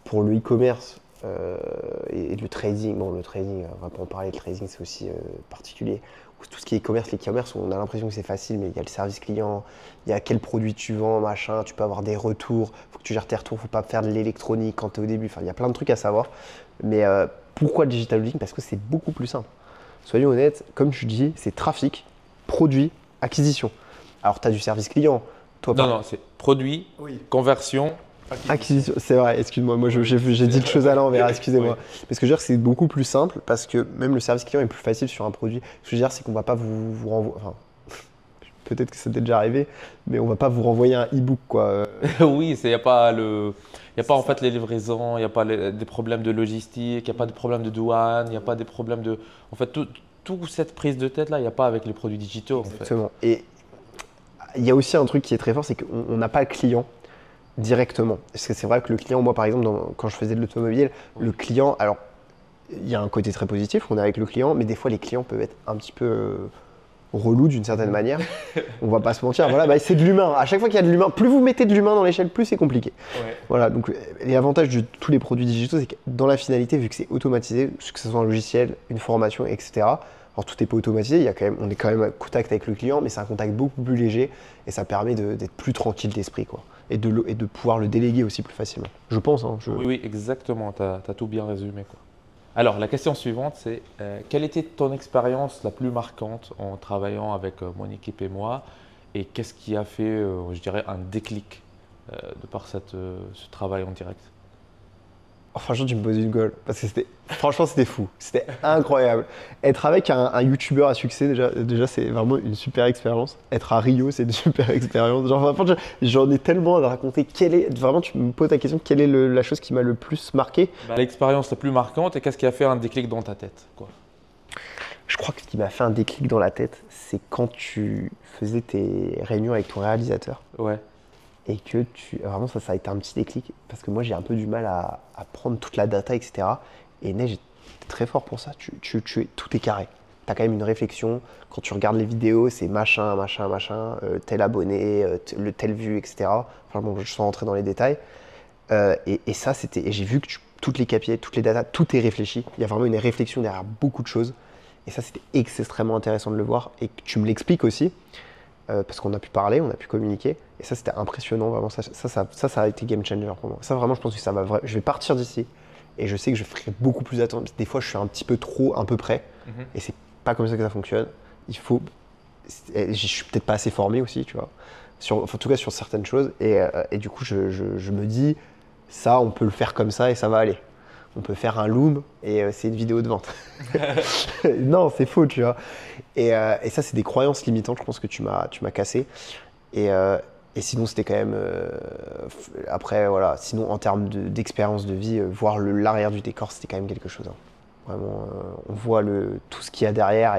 Speaker 1: Pour le e-commerce et le trading, bon, le trading, on va pas en parler, le trading, c'est aussi particulier. Tout ce qui est e-commerce, l'e-commerce, on a l'impression que c'est facile, mais il y a le service client, il y a quel produit tu vends, machin, tu peux avoir des retours, il faut que tu gères tes retours, il ne faut pas faire de l'électronique quand tu es au début, enfin, il y a plein de trucs à savoir. Mais pourquoi le digital holding? Parce que c'est beaucoup plus simple. Soyons honnêtes, comme je dis, c'est trafic, produit, acquisition. Alors, tu as du service client. Toi,
Speaker 2: non, c'est produit, conversion,
Speaker 1: acquisition. C'est vrai, excuse-moi, moi j'ai dit le chose à l'envers, excusez-moi. Mais ce que je veux dire, c'est beaucoup plus simple parce que même le service client est plus facile sur un produit. Ce que je veux dire, c'est qu'on ne va pas vous renvoyer. Enfin, peut-être que ça t'est déjà arrivé, mais on ne va pas vous renvoyer un e-book, quoi.
Speaker 2: oui, il n'y a pas en fait les livraisons, il n'y a pas des problèmes de logistique, il n'y a pas de problème de douane, il n'y a pas des problèmes de… En fait, toute cette prise de tête là, il n'y a pas avec les produits digitaux. En fait.
Speaker 1: Exactement. Et il y a aussi un truc qui est très fort, c'est qu'on n'a pas le client directement. Parce que c'est vrai que le client, moi par exemple, quand je faisais de l'automobile, le client, alors il y a un côté très positif, on est avec le client, mais des fois les clients peuvent être un petit peu relous d'une certaine manière. On va pas se mentir, voilà, bah, c'est de l'humain. À chaque fois qu'il y a de l'humain, plus vous mettez de l'humain dans l'échelle, plus c'est compliqué.
Speaker 2: Ouais.
Speaker 1: Voilà, donc les avantages de tous les produits digitaux, c'est que dans la finalité, vu que c'est automatisé, que ce soit un logiciel, une formation, etc. Alors tout n'est pas automatisé, on est quand même en contact avec le client, mais c'est un contact beaucoup plus léger et ça permet d'être plus tranquille d'esprit, quoi. Et de pouvoir le déléguer aussi plus facilement. Je pense. Hein,
Speaker 2: Oui, exactement, tu as tout bien résumé, quoi. Alors, la question suivante, c'est quelle était ton expérience la plus marquante en travaillant avec mon équipe et moi et qu'est-ce qui a fait, je dirais, un déclic de par ce travail en direct?
Speaker 1: Oh, franchement, tu me poses une colle. Parce que franchement, c'était fou. C'était incroyable. Être avec un youtubeur à succès, déjà c'est vraiment une super expérience. Être à Rio, c'est une super expérience. Genre, j'en ai tellement à raconter. Vraiment, tu me poses la question, quelle est la chose qui m'a le plus marqué?
Speaker 2: L'expérience la plus marquante et qu'est-ce qui a fait un déclic dans ta tête, quoi?
Speaker 1: Je crois que ce qui m'a fait un déclic dans la tête, c'est quand tu faisais tes réunions avec ton réalisateur.
Speaker 2: Ouais.
Speaker 1: Et que vraiment ça a été un petit déclic parce que moi j'ai un peu du mal à prendre toute la data, etc. Et Neige est très fort pour ça, tout est carré. Tu as quand même une réflexion, quand tu regardes les vidéos, c'est machin, tel abonné, telle vue, etc. Enfin bon, je suis rentré dans les détails. Et ça, et j'ai vu que toutes les KPI, toutes les datas, tout est réfléchi. Il y a vraiment une réflexion derrière beaucoup de choses. Et ça, c'était extrêmement intéressant de le voir et que tu me l'expliques aussi. Parce qu'on a pu parler, on a pu communiquer. Et ça, c'était impressionnant, vraiment. Ça a été game changer pour moi. Ça, vraiment, je pense que ça va. Je vais partir d'ici et je sais que je ferai beaucoup plus attention. Des fois, je suis un petit peu trop, un peu près. Et c'est pas comme ça que ça fonctionne. Je suis peut-être pas assez formé aussi, tu vois. En tout cas, sur certaines choses. Et du coup, je me dis, ça, on peut le faire comme ça et ça va aller. On peut faire un loom et c'est une vidéo de vente. Non, c'est faux, tu vois. Et ça, c'est des croyances limitantes, je pense que tu m'as cassé. Et sinon, c'était quand même… après, voilà. Sinon, en termes d'expérience de vie, voir l'arrière du décor, c'était quand même quelque chose. Hein. Vraiment, on voit tout ce qu'il y a derrière.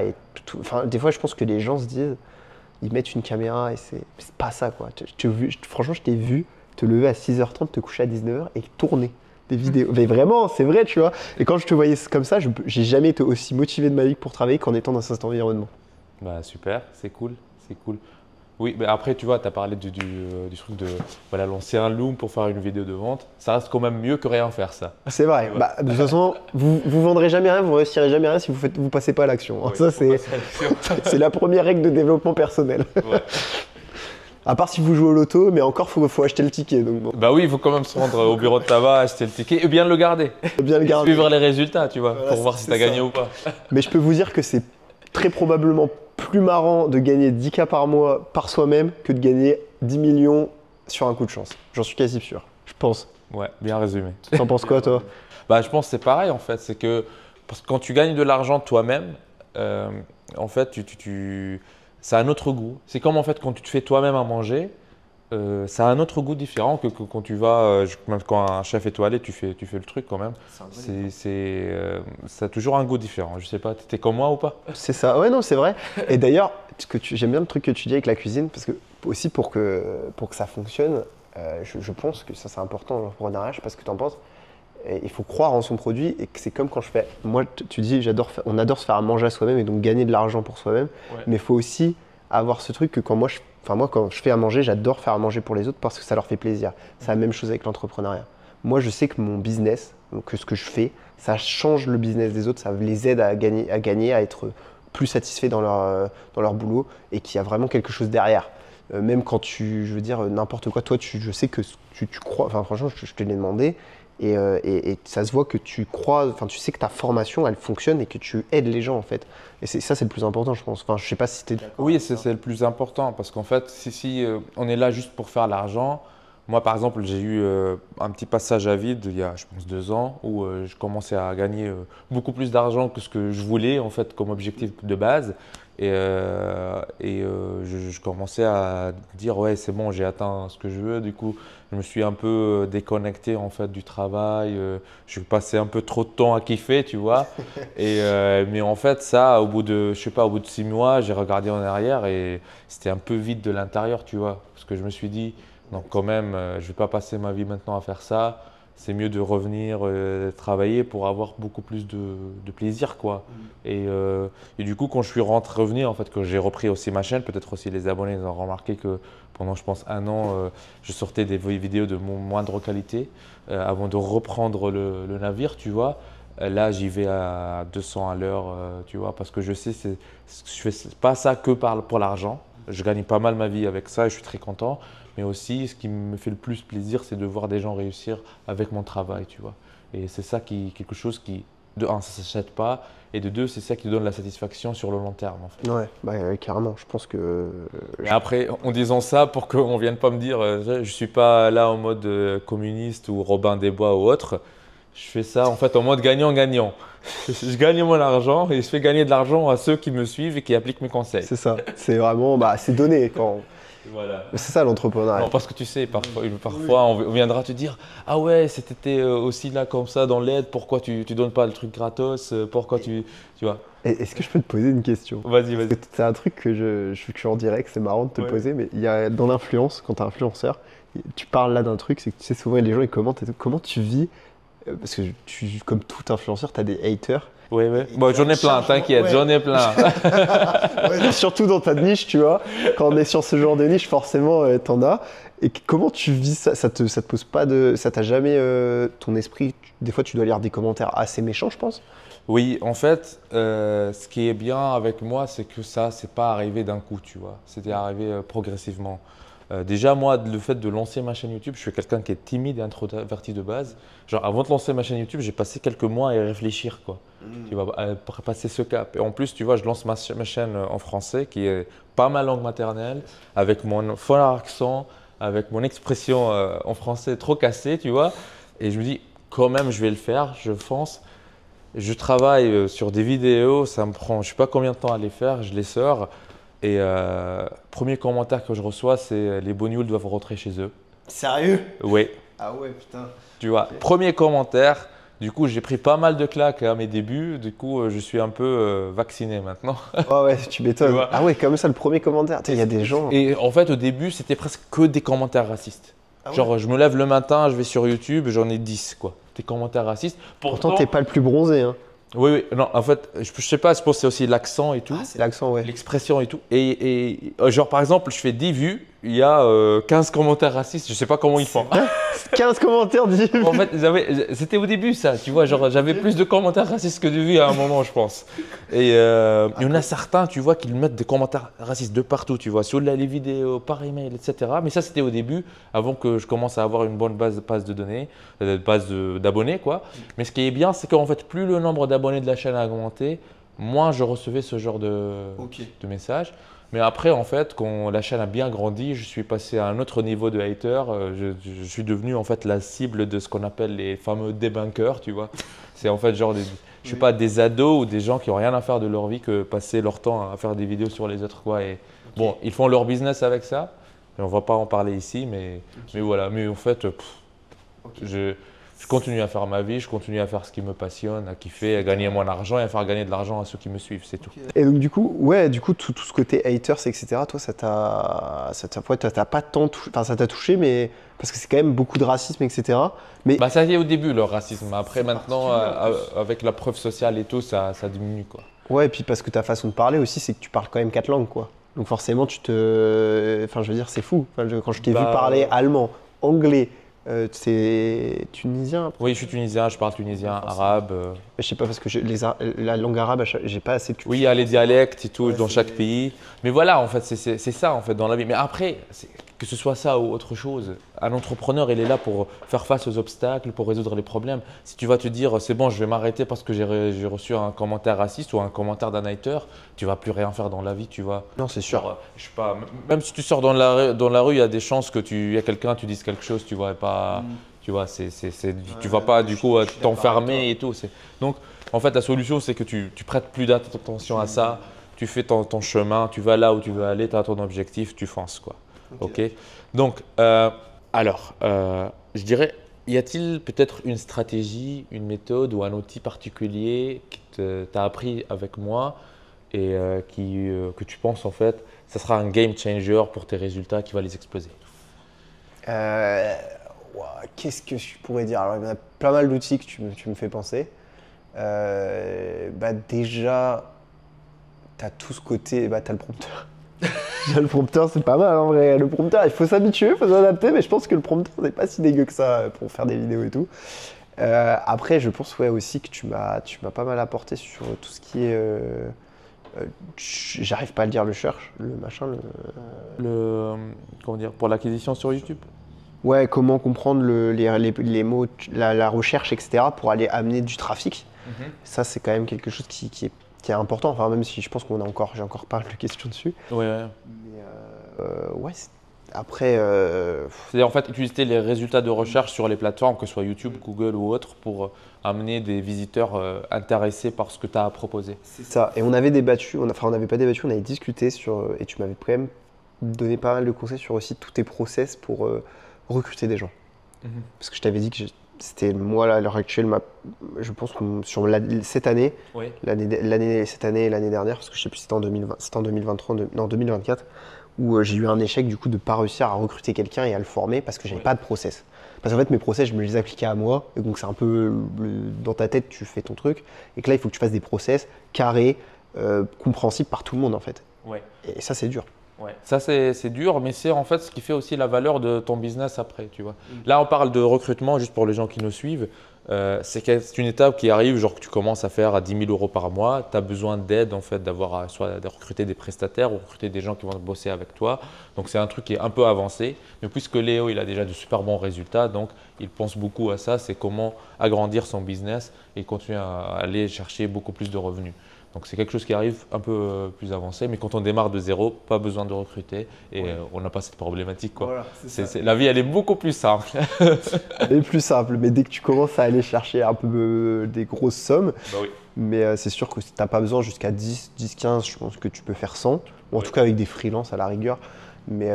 Speaker 1: Enfin, des fois, je pense que les gens se disent, ils mettent une caméra et c'est pas ça, quoi. Franchement, je t'ai vu te lever à 6h30, te coucher à 19h et tourner des vidéos. Mais vraiment, c'est vrai, tu vois. Et quand je te voyais comme ça, j'ai jamais été aussi motivé de ma vie pour travailler qu'en étant dans cet environnement.
Speaker 2: Bah super, c'est cool, c'est cool. Oui, mais après, tu vois, tu as parlé du truc de voilà, lancer un loom pour faire une vidéo de vente. Ça reste quand même mieux que rien faire, ça.
Speaker 1: C'est vrai. Bah, de toute façon, vous vendrez jamais rien, vous réussirez jamais rien si vous passez pas à l'action.
Speaker 2: Oui,
Speaker 1: ça, c'est la première règle de développement personnel.
Speaker 2: Ouais.
Speaker 1: À part si vous jouez au loto, mais encore, faut acheter le ticket. Donc bon.
Speaker 2: Bah oui, il faut quand même se rendre au bureau de tabac, acheter le ticket et bien le garder.
Speaker 1: Bien le garder.
Speaker 2: Suivre les résultats, tu vois,
Speaker 1: Voilà,
Speaker 2: pour voir si tu as gagné ou pas.
Speaker 1: Mais je peux vous dire que c'est très probablement plus marrant de gagner 10K par mois par soi-même que de gagner 10 millions sur un coup de chance. J'en suis quasi sûr, je pense.
Speaker 2: Ouais, bien résumé.
Speaker 1: T'en penses quoi, toi?
Speaker 2: Bah, je pense que c'est pareil en fait. C'est que parce que quand tu gagnes de l'argent toi-même, en fait, ça a un autre goût. C'est comme en fait quand tu te fais toi-même à manger, ça a un autre goût différent que quand tu vas, même quand un chef étoilé, tu fais le truc quand même. Ça a toujours un goût différent. Je sais pas, t'es comme moi ou pas?
Speaker 1: C'est ça, ouais, non, c'est vrai. Et d'ailleurs, j'aime bien le truc que tu dis avec la cuisine, parce que aussi pour que ça fonctionne, je pense que ça c'est important dans l'entrepreneuriat, je sais pas ce que tu en penses. Et il faut croire en son produit et que c'est comme quand je fais. Moi, tu dis, on adore se faire à manger à soi-même et donc gagner de l'argent pour soi-même. Ouais. Mais il faut aussi avoir ce truc que quand quand je fais à manger, j'adore faire à manger pour les autres parce que ça leur fait plaisir. C'est la même chose avec l'entrepreneuriat. Moi, je sais que mon business, que ce que je fais, ça change le business des autres, ça les aide à gagner, à être plus satisfaits dans leur boulot et qu'il y a vraiment quelque chose derrière. Même quand je veux dire n'importe quoi, toi, je sais que tu crois, enfin franchement, je te l'ai demandé. Et ça se voit que tu crois, enfin tu sais que ta formation elle fonctionne et que tu aides les gens en fait. Et ça c'est le plus important je pense. Enfin je sais pas si t'es d'accord.
Speaker 2: Oui, c'est le plus important parce qu'en fait si on est là juste pour faire l'argent. Moi par exemple j'ai eu un petit passage à vide il y a je pense 2 ans où je commençais à gagner beaucoup plus d'argent que ce que je voulais en fait comme objectif de base. Je commençais à dire ouais c'est bon, j'ai atteint ce que je veux. Du coup je me suis un peu déconnecté en fait du travail. Je passais un peu trop de temps à kiffer, tu vois. Mais en fait ça, au bout de, je sais pas, au bout de 6 mois, j'ai regardé en arrière et c'était un peu vide de l'intérieur, tu vois. Parce que je me suis dit donc quand même je vais pas passer ma vie maintenant à faire ça. C'est mieux de revenir travailler pour avoir beaucoup plus de plaisir, quoi. Et du coup, quand je suis revenu, en fait, que j'ai repris aussi ma chaîne, peut-être aussi les abonnés ils ont remarqué que pendant, je pense, un an, je sortais des vidéos de moindre qualité avant de reprendre le navire, tu vois. Là, j'y vais à 200 à l'heure, tu vois, parce que je sais, je fais pas ça que pour l'argent. Je gagne pas mal ma vie avec ça et je suis très content. Mais aussi, ce qui me fait le plus plaisir, c'est de voir des gens réussir avec mon travail, tu vois. Et c'est ça quelque chose qui, de un, ça ne s'achète pas, et de deux, c'est ça qui donne la satisfaction sur le long terme, en fait.
Speaker 1: Ouais, bah, carrément. Je pense que.
Speaker 2: Et après, en disant ça, pour qu'on ne vienne pas me dire, je ne suis pas là en mode communiste ou Robin des Bois ou autre. Je fais ça en fait en mode gagnant-gagnant. Je gagne mon argent et je fais gagner de l'argent à ceux qui me suivent et qui appliquent mes conseils.
Speaker 1: C'est ça. C'est vraiment, bah, c'est donné quand.
Speaker 2: Voilà.
Speaker 1: C'est ça l'entrepreneuriat.
Speaker 2: Non, parce que tu sais, parfois on viendra te dire ah ouais, c'était aussi là comme ça dans l'aide, pourquoi tu donnes pas le truc gratos, pourquoi tu vois.
Speaker 1: Est-ce que je peux te poser une question?
Speaker 2: Vas-y.
Speaker 1: C'est un truc que je suis en direct, c'est marrant de te poser, mais il y a dans l'influence, quand tu es influenceur, tu parles là d'un truc, c'est que tu sais, souvent les gens ils commentent et tout. Comment tu vis? Parce que comme tout influenceur, tu as des haters.
Speaker 2: Oui. Bon, j'en ai plein, t'inquiète, j'en ai plein.
Speaker 1: Ouais, surtout dans ta niche, tu vois. Quand on est sur ce genre de niche, forcément, t'en as. Et comment tu vis ça? Ça te pose pas de. Ça t'a jamais. Ton esprit, des fois, tu dois lire des commentaires assez méchants, je pense.
Speaker 2: Oui, en fait, ce qui est bien avec moi, c'est que ça, c'est pas arrivé d'un coup, tu vois. C'était arrivé progressivement. Déjà, moi, le fait de lancer ma chaîne YouTube, je suis quelqu'un qui est timide et introverti de base. Genre, avant de lancer ma chaîne YouTube, j'ai passé quelques mois à y réfléchir, quoi. Tu vois, à passer ce cap. Et en plus, tu vois, je lance ma chaîne en français, qui est pas ma langue maternelle, avec mon fort accent, avec mon expression en français trop cassée, tu vois. Et je me dis, quand même, je vais le faire, je fonce. Je travaille sur des vidéos, ça me prend, je sais pas combien de temps à les faire, je les sors. Et premier commentaire que je reçois, c'est les Bonyuls doivent rentrer chez eux.
Speaker 1: Sérieux?
Speaker 2: Oui.
Speaker 1: Ah ouais, putain.
Speaker 2: Tu vois, premier commentaire. Du coup, j'ai pris pas mal de claques à mes débuts. Du coup, je suis un peu vacciné maintenant.
Speaker 1: Oh ouais, tu m'étonnes.
Speaker 2: Tu vois.
Speaker 1: Ah ouais, comme ça, le premier commentaire. Il y a des gens.
Speaker 2: Et en fait, au début, c'était presque que des commentaires racistes.
Speaker 1: Ah ouais.
Speaker 2: Genre, je me lève le matin, je vais sur YouTube, j'en ai 10, quoi. Des commentaires racistes.
Speaker 1: Pourtant, t'es pas le plus bronzé, hein.
Speaker 2: Oui. Non, en fait, je sais pas, je pense que c'est aussi l'accent et tout.
Speaker 1: Ah, c'est l'accent, ouais.
Speaker 2: L'expression et tout. Et genre, par exemple, je fais 10 vues, il y a 15 commentaires racistes, je sais pas comment ils font.
Speaker 1: 15 commentaires, 10 vues.
Speaker 2: En fait, c'était au début ça, tu vois, genre j'avais plus de commentaires racistes que de vues à un moment, je pense. Et il y en a certains, tu vois, qui mettent des commentaires racistes de partout, tu vois, sur les vidéos, par email, etc. Mais ça, c'était au début, avant que je commence à avoir une bonne base de données, base d'abonnés, quoi. Mais ce qui est bien, c'est qu'en fait, plus le nombre d'abonnés de la chaîne a augmenté, moins je recevais ce genre de messages. Mais après, en fait, quand la chaîne a bien grandi, je suis passé à un autre niveau de hater. Je suis devenu en fait la cible de ce qu'on appelle les fameux débunkers, tu vois. C'est en fait genre, je sais pas, des ados ou des gens qui n'ont rien à faire de leur vie que passer leur temps à faire des vidéos sur les autres, quoi. Et bon, ils font leur business avec ça. Et on ne va pas en parler ici, mais voilà. Mais en fait, je continue à faire ma vie, je continue à faire ce qui me passionne, à kiffer, à gagner mon argent et à faire gagner de l'argent à ceux qui me suivent, c'est tout.
Speaker 1: Et donc du coup, tout ce côté haters, etc., toi, ça t'a pas tant touché, enfin ça t'a touché, mais parce que c'est quand même beaucoup de racisme, etc. Mais
Speaker 2: bah, ça y est au début le racisme, après maintenant, avec la preuve sociale et tout, ça diminue, quoi.
Speaker 1: Ouais, et puis parce que ta façon de parler aussi, c'est que tu parles quand même 4 langues, quoi. Donc forcément, enfin je veux dire, c'est fou. Enfin, quand je t'ai vu parler allemand, anglais, c'est tunisien?
Speaker 2: Oui, je suis tunisien, je parle tunisien, arabe.
Speaker 1: Je sais pas parce que la langue arabe, j'ai pas assez de culture.
Speaker 2: Oui, il y a les dialectes et tout dans chaque pays. Mais voilà, en fait, c'est ça en fait dans la vie. Mais après, que ce soit ça ou autre chose, un entrepreneur, il est là pour faire face aux obstacles, pour résoudre les problèmes. Si tu vas te dire, c'est bon, je vais m'arrêter parce que j'ai reçu un commentaire raciste ou un commentaire d'un hater, tu vas plus rien faire dans la vie, tu vois.
Speaker 1: Non, c'est sûr.
Speaker 2: Genre, je sais pas, même si tu sors dans la rue, il y a des chances que y a quelqu'un, tu dises quelque chose, tu vois, pas, tu vois, tu vas pas du coup t'enfermer et tout. Donc, en fait, la solution, c'est que tu prêtes plus d'attention à ça. tu fais ton chemin, tu vas là où tu veux aller, tu as ton objectif, tu fonces, quoi. Ok. Donc, je dirais, y a-t-il peut-être une stratégie, une méthode ou un outil particulier qui t'a appris avec moi et que tu penses en fait, ça sera un game changer pour tes résultats qui va les exploser?
Speaker 1: Qu'est-ce que je pourrais dire? Alors, il y en a pas mal d'outils que tu me fais penser. Déjà, tu as tout ce côté, tu as le prompteur. Le prompteur, c'est pas mal en vrai. Le prompteur, il faut s'habituer, il faut s'adapter, mais je pense que le prompteur n'est pas si dégueu que ça pour faire des vidéos et tout. Après, je pense aussi que tu m'as pas mal apporté sur tout ce qui est. J'arrive pas à le dire, le search, le machin.
Speaker 2: Comment dire, pour l'acquisition sur YouTube?
Speaker 1: Ouais, comment comprendre les mots, la recherche, etc. pour aller amener du trafic. Ça, c'est quand même quelque chose qui est important. Enfin, même si je pense j'ai encore pas mal de questions dessus.
Speaker 2: Ouais.
Speaker 1: Mais ouais, après.
Speaker 2: C'est-à-dire en fait utiliser les résultats de recherche sur les plateformes, que ce soit YouTube, Google ou autre, pour amener des visiteurs intéressés par ce que tu as à proposer.
Speaker 1: C'est ça. Et on avait débattu, on n'avait pas débattu, on avait discuté et tu m'avais quand même donné pas mal de conseils sur aussi tous tes process pour recruter des gens. Parce que je t'avais dit que c'était moi à l'heure actuelle, je pense que sur cette année,
Speaker 2: oui.
Speaker 1: cette année et l'année dernière, parce que je sais plus si c'était en 2020, c'était en 2023, non 2024, où j'ai eu un échec du coup de ne pas réussir à recruter quelqu'un et à le former parce que j'avais pas de process. Parce qu'en fait mes process, je me les appliquais à moi, et donc c'est un peu dans ta tête tu fais ton truc, et que là il faut que tu fasses des process carrés, compréhensibles par tout le monde en fait.
Speaker 2: Ouais.
Speaker 1: Et ça c'est dur.
Speaker 2: Ouais. Ça c'est dur, mais c'est en fait ce qui fait aussi la valeur de ton business après, tu vois. Là on parle de recrutement, juste pour les gens qui nous suivent. C'est une étape qui arrive, genre que tu commences à faire à 10 000 euros par mois, tu as besoin d'aide en fait, soit de recruter des prestataires ou recruter des gens qui vont bosser avec toi. Donc c'est un truc qui est un peu avancé, mais puisque Léo il a déjà de super bons résultats, donc il pense beaucoup à ça, c'est comment agrandir son business et continuer à aller chercher beaucoup plus de revenus. Donc c'est quelque chose qui arrive un peu plus avancé, mais quand on démarre de zéro, pas besoin de recruter et on n'a pas cette problématique, quoi. Voilà, la vie elle est beaucoup plus simple.
Speaker 1: Elle est plus simple, mais dès que tu commences à aller chercher un peu des grosses sommes,
Speaker 2: oui.
Speaker 1: Mais c'est sûr que tu n'as pas besoin jusqu'à 10, 15, je pense que tu peux faire 100, ou en tout cas avec des freelances à la rigueur. Mais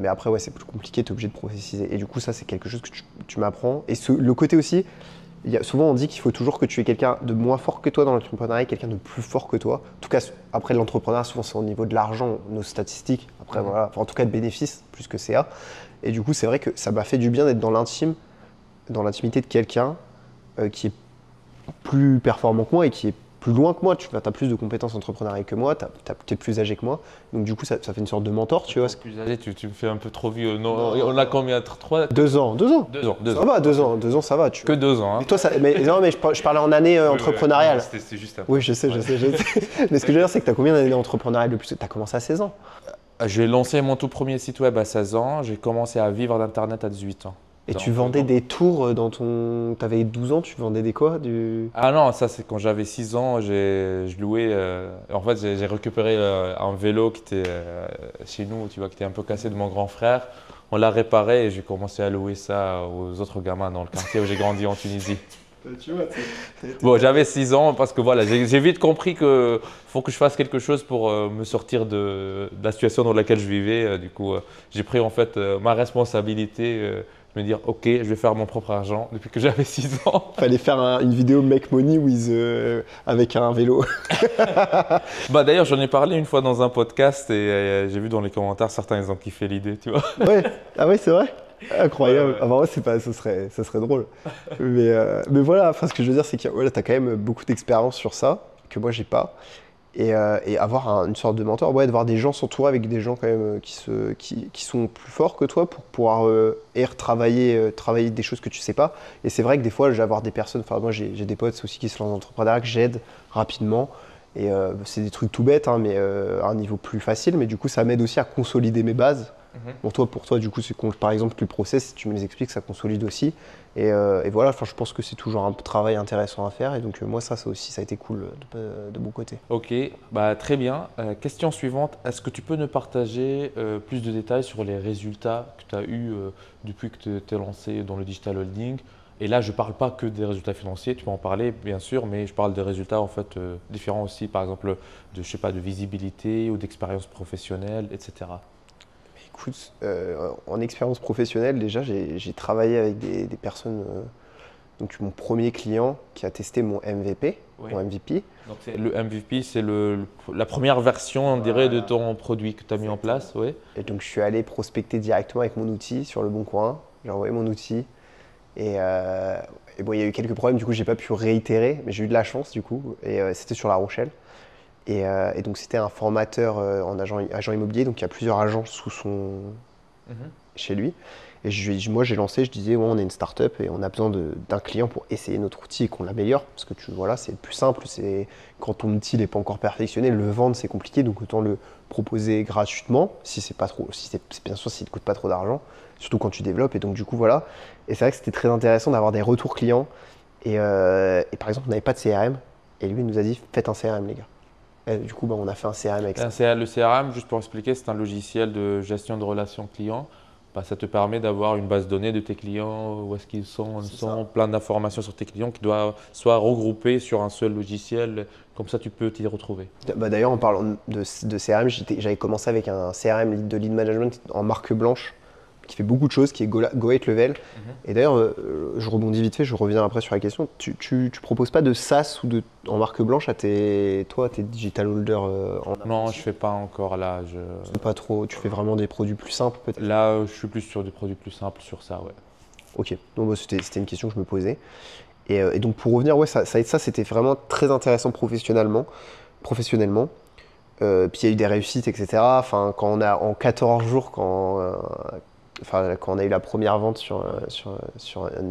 Speaker 1: après, ouais, c'est plus compliqué, tu es obligé de processiser. Et du coup, ça, c'est quelque chose que tu m'apprends. Et le côté aussi, souvent on dit qu'il faut toujours que tu aies quelqu'un de moins fort que toi dans l'entrepreneuriat et quelqu'un de plus fort que toi. En tout cas, après l'entrepreneuriat, souvent c'est au niveau de l'argent, nos statistiques. Après, voilà, enfin, en tout cas de bénéfices, plus que CA. Et du coup, c'est vrai que ça m'a fait du bien d'être dans l'intimité de quelqu'un qui est plus performant que moi et qui est plus loin que moi. Tu as plus de compétences entrepreneuriales que moi, tu es plus âgé que moi. Donc du coup, ça fait une sorte de mentor, tu vois.
Speaker 2: Plus âgé, tu me fais un peu trop vieux. Non, on a combien? 3
Speaker 1: 2 ans. 2 ans. Ça va, 2 ans, ça va.
Speaker 2: Que 2 ans. Hein.
Speaker 1: Mais toi, non, mais je parlais en année entrepreneuriale.
Speaker 2: C'était juste un peu.
Speaker 1: Oui, je sais. Mais ce que je veux dire, c'est que tu as combien d'années entrepreneuriales de plus? Tu as commencé à 16 ans.
Speaker 2: J'ai lancé mon tout premier site web à 16 ans. J'ai commencé à vivre d'Internet à 18 ans.
Speaker 1: Et tu vendais des tours dans ton… T'avais 12 ans, tu vendais des quoi
Speaker 2: Ah non, ça c'est quand j'avais 6 ans, je louais… en fait, j'ai récupéré un vélo qui était chez nous, tu vois, qui était un peu cassé de mon grand frère. On l'a réparé et j'ai commencé à louer ça aux autres gamins dans le quartier où j'ai grandi en Tunisie.
Speaker 1: Tu vois,
Speaker 2: bon, j'avais 6 ans parce que voilà, j'ai vite compris qu'il faut que je fasse quelque chose pour me sortir de la situation dans laquelle je vivais. Du coup, j'ai pris en fait ma responsabilité. Me dire ok, je vais faire mon propre argent depuis que j'avais 6 ans.
Speaker 1: Fallait faire une vidéo Make Money avec un vélo.
Speaker 2: D'ailleurs, j'en ai parlé une fois dans un podcast et j'ai vu dans les commentaires certains ils ont kiffé l'idée, tu vois.
Speaker 1: Ouais, ah ouais, c'est vrai. Incroyable. Ouais. Ah bah ouais, ça serait drôle. mais voilà, enfin, ce que je veux dire, c'est que tu as quand même beaucoup d'expérience sur ça que moi j'ai pas. Et avoir une sorte de mentor, ouais, de voir des gens s'entourer avec des gens quand même qui sont plus forts que toi pour pouvoir travailler des choses que tu sais pas. Et c'est vrai que des fois, j'ai avoir des personnes, enfin moi j'ai des potes aussi qui se lancent dans l'entrepreneuriat que j'aide rapidement. Et c'est des trucs tout bêtes, hein, mais à un niveau plus facile. Mais du coup, ça m'aide aussi à consolider mes bases. Pour toi, du coup, c'est par exemple le process, si tu me les expliques, ça consolide aussi. Et voilà, je pense que c'est toujours un travail intéressant à faire. Et donc moi, ça aussi, ça a été cool de mon côté.
Speaker 2: Ok, très bien. Question suivante, est-ce que tu peux nous partager plus de détails sur les résultats que tu as eus depuis que tu t'es lancé dans le digital holding? Et là, je ne parle pas que des résultats financiers, tu peux en parler bien sûr, mais je parle des résultats en fait différents aussi, par exemple de, je sais pas, de visibilité ou d'expérience professionnelle, etc.
Speaker 1: Écoute, en expérience professionnelle, déjà, j'ai travaillé avec des personnes. Donc, mon premier client qui a testé mon MVP,
Speaker 2: Oui.
Speaker 1: mon MVP.
Speaker 2: Donc le MVP, c'est la première version, on dirait, de ton produit que tu as mis en place. Oui.
Speaker 1: Et donc, je suis allé prospecter directement avec mon outil sur Le Bon Coin. J'ai envoyé mon outil. Et bon, il y a eu quelques problèmes, du coup, j'ai pas pu réitérer, mais j'ai eu de la chance, du coup. Et c'était sur La Rochelle. Et donc, c'était un formateur en agent immobilier, donc il y a plusieurs agents chez lui. Et moi, j'ai lancé, je disais, ouais, on est une start-up et on a besoin d'un client pour essayer notre outil et qu'on l'améliore. Parce que voilà, c'est le plus simple. Quand ton outil n'est pas encore perfectionné, le vendre, c'est compliqué. Donc, autant le proposer gratuitement, si c'est pas trop, bien sûr, s'il ne te coûte pas trop d'argent, surtout quand tu développes. Et donc, du coup, voilà. Et c'est vrai que c'était très intéressant d'avoir des retours clients. Et par exemple, on n'avait pas de CRM. Et lui, il nous a dit, faites un CRM, les gars. Et du coup, on a fait un CRM avec ça.
Speaker 2: Le CRM, juste pour expliquer, c'est un logiciel de gestion de relations clients. Ça te permet d'avoir une base de données de tes clients, où est-ce qu'ils sont, plein d'informations sur tes clients qui doivent soit regrouper sur un seul logiciel, comme ça tu peux t'y retrouver.
Speaker 1: D'ailleurs, en parlant de CRM, j'avais commencé avec un CRM de lead management en marque blanche qui fait beaucoup de choses, qui est Go8Level. Et d'ailleurs, je rebondis vite fait, je reviens après sur la question. Tu proposes pas de SaaS ou en marque blanche à tes digital holders
Speaker 2: Non, je fais pas encore là.
Speaker 1: C'est pas trop. Tu fais vraiment des produits plus simples peut-être.
Speaker 2: Là, je suis plus sur des produits plus simples sur ça, ouais.
Speaker 1: Ok, donc bah, c'était une question que je me posais. Et donc pour revenir, ouais, ça c'était vraiment très intéressant professionnellement. Puis il y a eu des réussites, etc. Enfin, quand on a en 14 jours, quand on a eu la première vente sur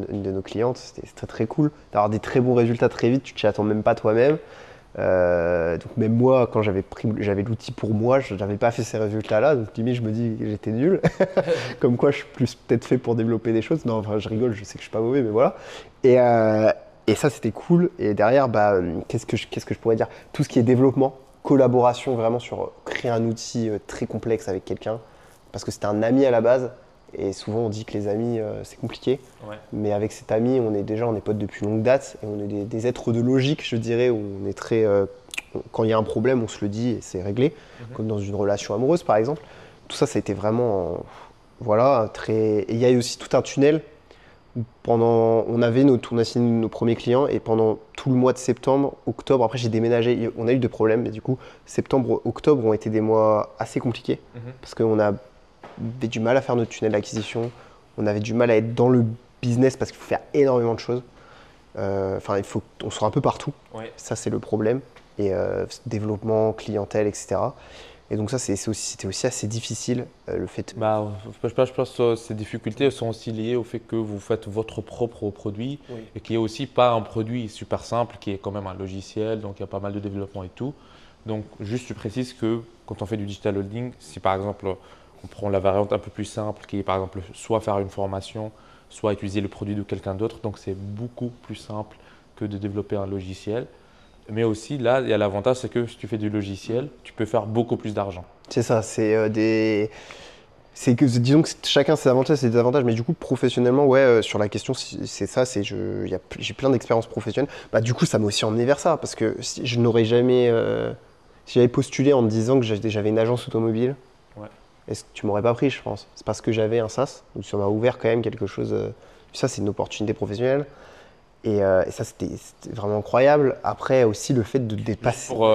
Speaker 1: une de nos clientes, c'était très cool d'avoir des très bons résultats très vite. Tu t'y attends même pas toi-même. Donc même moi, quand j'avais l'outil pour moi, je n'avais pas fait ces résultats-là. Donc limite, je me dis que j'étais nul. Comme quoi, je suis plus peut-être fait pour développer des choses. Non, enfin, je rigole, je sais que je suis pas mauvais, mais voilà. Et ça, c'était cool. Et derrière, qu'est-ce que je pourrais dire? Tout ce qui est développement, collaboration, vraiment sur créer un outil très complexe avec quelqu'un. Parce que c'était un ami à la base. Et souvent, on dit que les amis, c'est compliqué. Ouais. Mais avec cet ami, on est potes depuis longue date. Et on est des êtres de logique, je dirais, où on est très… quand il y a un problème, on se le dit et c'est réglé. Comme dans une relation amoureuse, par exemple. Tout ça, ça a été vraiment… voilà, très… Et il y a eu aussi tout un tunnel. On a signé nos premiers clients. Et pendant tout le mois de septembre, octobre, après j'ai déménagé. On a eu des problèmes. Mais du coup, septembre, octobre ont été des mois assez compliqués. Parce qu'on avait du mal à faire notre tunnel d'acquisition, on avait du mal à être dans le business parce qu'il faut faire énormément de choses. Il faut qu'on soit un peu partout. Ouais. Ça, c'est le problème. Et développement, clientèle, etc. Et donc ça, c'était aussi assez difficile, le fait…
Speaker 2: Je pense que ces difficultés sont aussi liées au fait que vous faites votre propre produit et qu'il n'y a aussi pas un produit super simple qui est quand même un logiciel, donc il y a pas mal de développement et tout. Donc juste je précise que quand on fait du digital holding, si par exemple on prend la variante un peu plus simple qui est par exemple soit faire une formation, soit utiliser le produit de quelqu'un d'autre. Donc c'est beaucoup plus simple que de développer un logiciel. Mais aussi là, il y a l'avantage, c'est que si tu fais du logiciel, tu peux faire beaucoup plus d'argent.
Speaker 1: C'est ça, disons que chacun ses avantages et ses désavantages, mais du coup professionnellement, ouais, sur la question, c'est ça, j'ai plein d'expériences professionnelles. Du coup, ça m'a aussi emmené vers ça, parce que si je n'aurais jamais… si j'avais postulé en me disant que j'avais une agence automobile, est-ce que tu m'aurais pas pris, je pense. C'est parce que j'avais un SaaS, donc ça m'a ouvert quand même quelque chose. Ça, c'est une opportunité professionnelle. Et ça, c'était vraiment incroyable. Après, aussi le fait de dépasser…
Speaker 2: Pour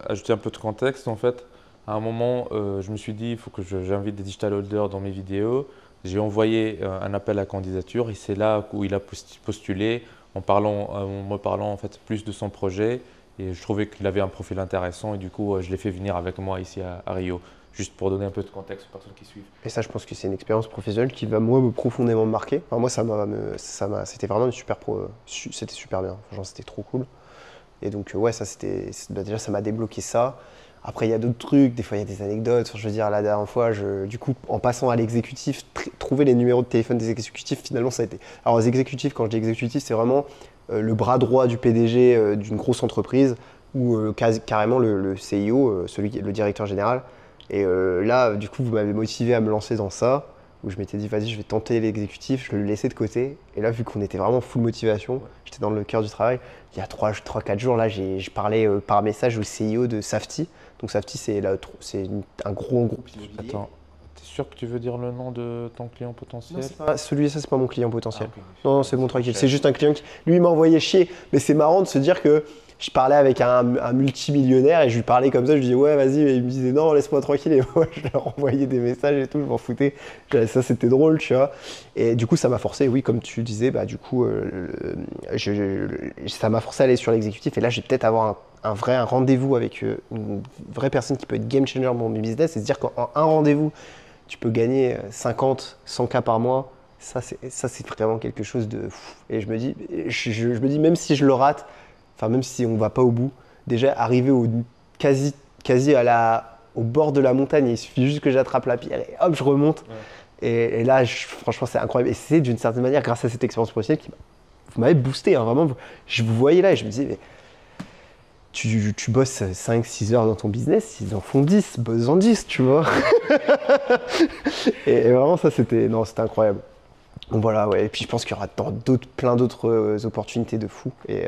Speaker 2: ajouter un peu de contexte, en fait, à un moment, je me suis dit, il faut que j'invite des digital holders dans mes vidéos. J'ai envoyé un appel à candidature et c'est là où il a postulé en me parlant en fait plus de son projet. Et je trouvais qu'il avait un profil intéressant et du coup, je l'ai fait venir avec moi ici à Rio. Juste pour donner un peu de contexte aux personnes qui suivent.
Speaker 1: Et ça, je pense que c'est une expérience professionnelle qui va, moi, me profondément marquer. Enfin, moi, c'était vraiment c'était super bien. Franchement, c'était trop cool. Et donc, ouais, ça, déjà, ça m'a débloqué ça. Après, il y a d'autres trucs. Des fois, il y a des anecdotes. Enfin, je veux dire, la dernière fois, du coup, en passant à l'exécutif, trouver les numéros de téléphone des exécutifs, finalement, ça a été… Alors, les exécutifs, quand je dis exécutif, c'est vraiment le bras droit du PDG d'une grosse entreprise ou carrément le CIO, le directeur général. Et là, du coup, vous m'avez motivé à me lancer dans ça. où je m'étais dit, vas-y, je vais tenter l'exécutif, je le laissais de côté. Et là, vu qu'on était vraiment full motivation, j'étais dans le cœur du travail. Il y a 3-4 jours, là, je parlais par message au CIO de Safety. Donc Safety, c'est un gros groupe immobilier.
Speaker 2: Attends, t'es sûr que tu veux dire le nom de ton client potentiel?
Speaker 1: Celui-là, c'est pas mon client potentiel.
Speaker 2: Ah, okay.
Speaker 1: Non, c'est bon, tranquille. C'est juste un client qui, lui, il m'a envoyé chier. Mais c'est marrant de se dire que je parlais avec un multimillionnaire et je lui parlais comme ça. Je lui disais, ouais, vas-y. Et il me disait, non, laisse-moi tranquille. Et moi, je leur envoyais des messages et tout. Je m'en foutais. Ça, c'était drôle, tu vois. Et du coup, ça m'a forcé, oui, comme tu disais, bah, du coup, ça m'a forcé à aller sur l'exécutif. Et là, je vais peut-être avoir un rendez-vous avec une vraie personne qui peut être game changer dans mon business. Et se dire qu'en un rendez-vous, tu peux gagner 50, 100K par mois. Ça, c'est vraiment quelque chose de fou. Et je me dis, même si je le rate, enfin, même si on ne va pas au bout, déjà arriver quasi au bord de la montagne, il suffit juste que j'attrape la pierre et hop, je remonte. Ouais. Et là, franchement, c'est incroyable. Et c'est d'une certaine manière, grâce à cette expérience professionnelle, vous m'avez boosté. Hein, vraiment, je vous voyais là et je me disais, mais tu bosses 5-6 heures dans ton business, ils en font 10, bosse-en 10, tu vois. et vraiment, ça, c'était incroyable. Donc voilà, ouais. Et puis je pense qu'il y aura plein d'autres opportunités de fou. Et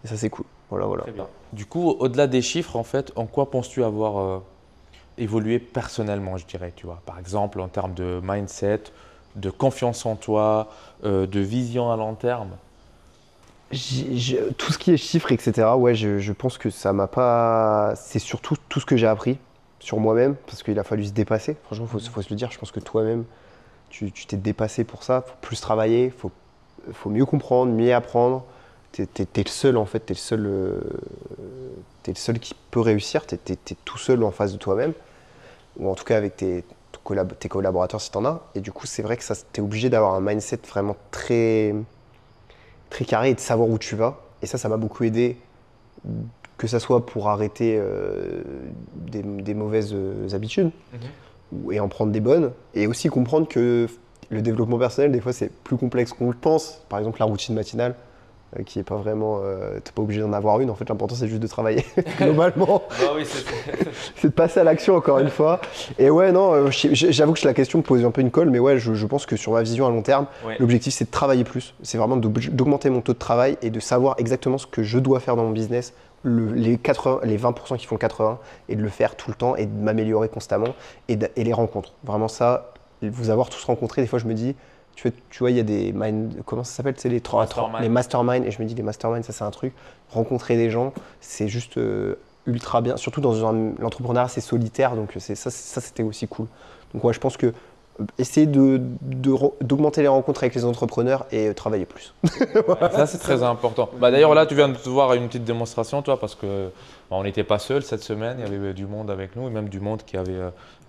Speaker 1: ça, c'est cool. Voilà.
Speaker 2: Très bien. Du coup, au-delà des chiffres, en fait, en quoi penses-tu avoir évolué personnellement, je dirais, tu vois? Par exemple, en termes de mindset, de confiance en toi, de vision à long terme?
Speaker 1: Tout ce qui est chiffres, etc., ouais, je pense que ça m'a pas… C'est surtout tout ce que j'ai appris sur moi-même, parce qu'il a fallu se dépasser. Franchement, faut se le dire, je pense que toi-même, tu t'es dépassé pour ça. Faut plus travailler, faut mieux comprendre, mieux apprendre. T'es le seul, en fait, t'es le seul qui peut réussir. T'es tout seul en face de toi-même, ou en tout cas avec tes collaborateurs si t'en as. Et du coup, c'est vrai que t'es obligé d'avoir un mindset vraiment très carré et de savoir où tu vas. Et ça m'a beaucoup aidé, que ça soit pour arrêter des mauvaises habitudes et en prendre des bonnes. Et aussi comprendre que le développement personnel, des fois, c'est plus complexe qu'on le pense. Par exemple, la routine matinale, qui est pas vraiment… t'es pas obligé d'en avoir une. En fait, l'important, c'est juste de travailler, globalement.
Speaker 2: Bah oui,
Speaker 1: c'est de passer à l'action, encore une fois. Et ouais, non, j'avoue que la question me pose un peu une colle, mais ouais, je pense que sur ma vision à long terme, l'objectif, c'est de travailler plus. C'est vraiment d'augmenter mon taux de travail et de savoir exactement ce que je dois faire dans mon business, les 20% qui font le 80, et de le faire tout le temps et de m'améliorer constamment, et les rencontres. Vraiment ça, vous avoir tous rencontrés, des fois, je me dis… Tu vois, il y a des comment ça s'appelle, c'est les masterminds. Et je me dis, les masterminds, ça c'est un truc. Rencontrer des gens, c'est juste ultra bien. Surtout dans l'entrepreneuriat, c'est solitaire, donc ça c'était aussi cool. Donc ouais, je pense que essayer d'augmenter les rencontres avec les entrepreneurs et travailler plus.
Speaker 2: Voilà. Ça c'est très important. Bah, d'ailleurs là, tu viens de voir une petite démonstration, toi, parce que on n'était pas seul cette semaine. Il y avait du monde avec nous, et même du monde qui avait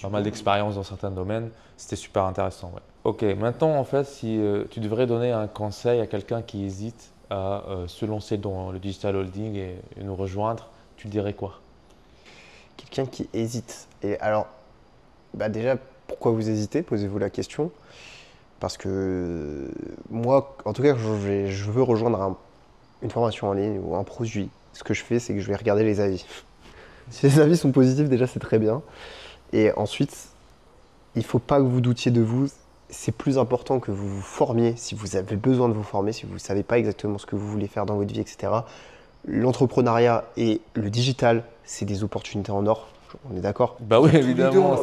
Speaker 2: pas mal d'expérience dans certains domaines. C'était super intéressant. Ouais. Ok, maintenant en fait, si tu devrais donner un conseil à quelqu'un qui hésite à se lancer dans le digital holding et nous rejoindre, tu dirais quoi?
Speaker 1: Quelqu'un qui hésite. Et alors, bah déjà, pourquoi vous hésitez? Posez-vous la question. Parce que moi, en tout cas, je veux rejoindre une formation en ligne ou un produit. Ce que je fais, c'est que je vais regarder les avis. Si les avis sont positifs, déjà, c'est très bien. Et ensuite, il ne faut pas que vous doutiez de vous. C'est plus important que vous vous formiez, si vous avez besoin de vous former, si vous ne savez pas exactement ce que vous voulez faire dans votre vie, etc. L'entrepreneuriat et le digital, c'est des opportunités en or. On est d'accord?
Speaker 2: Bah oui, évidemment.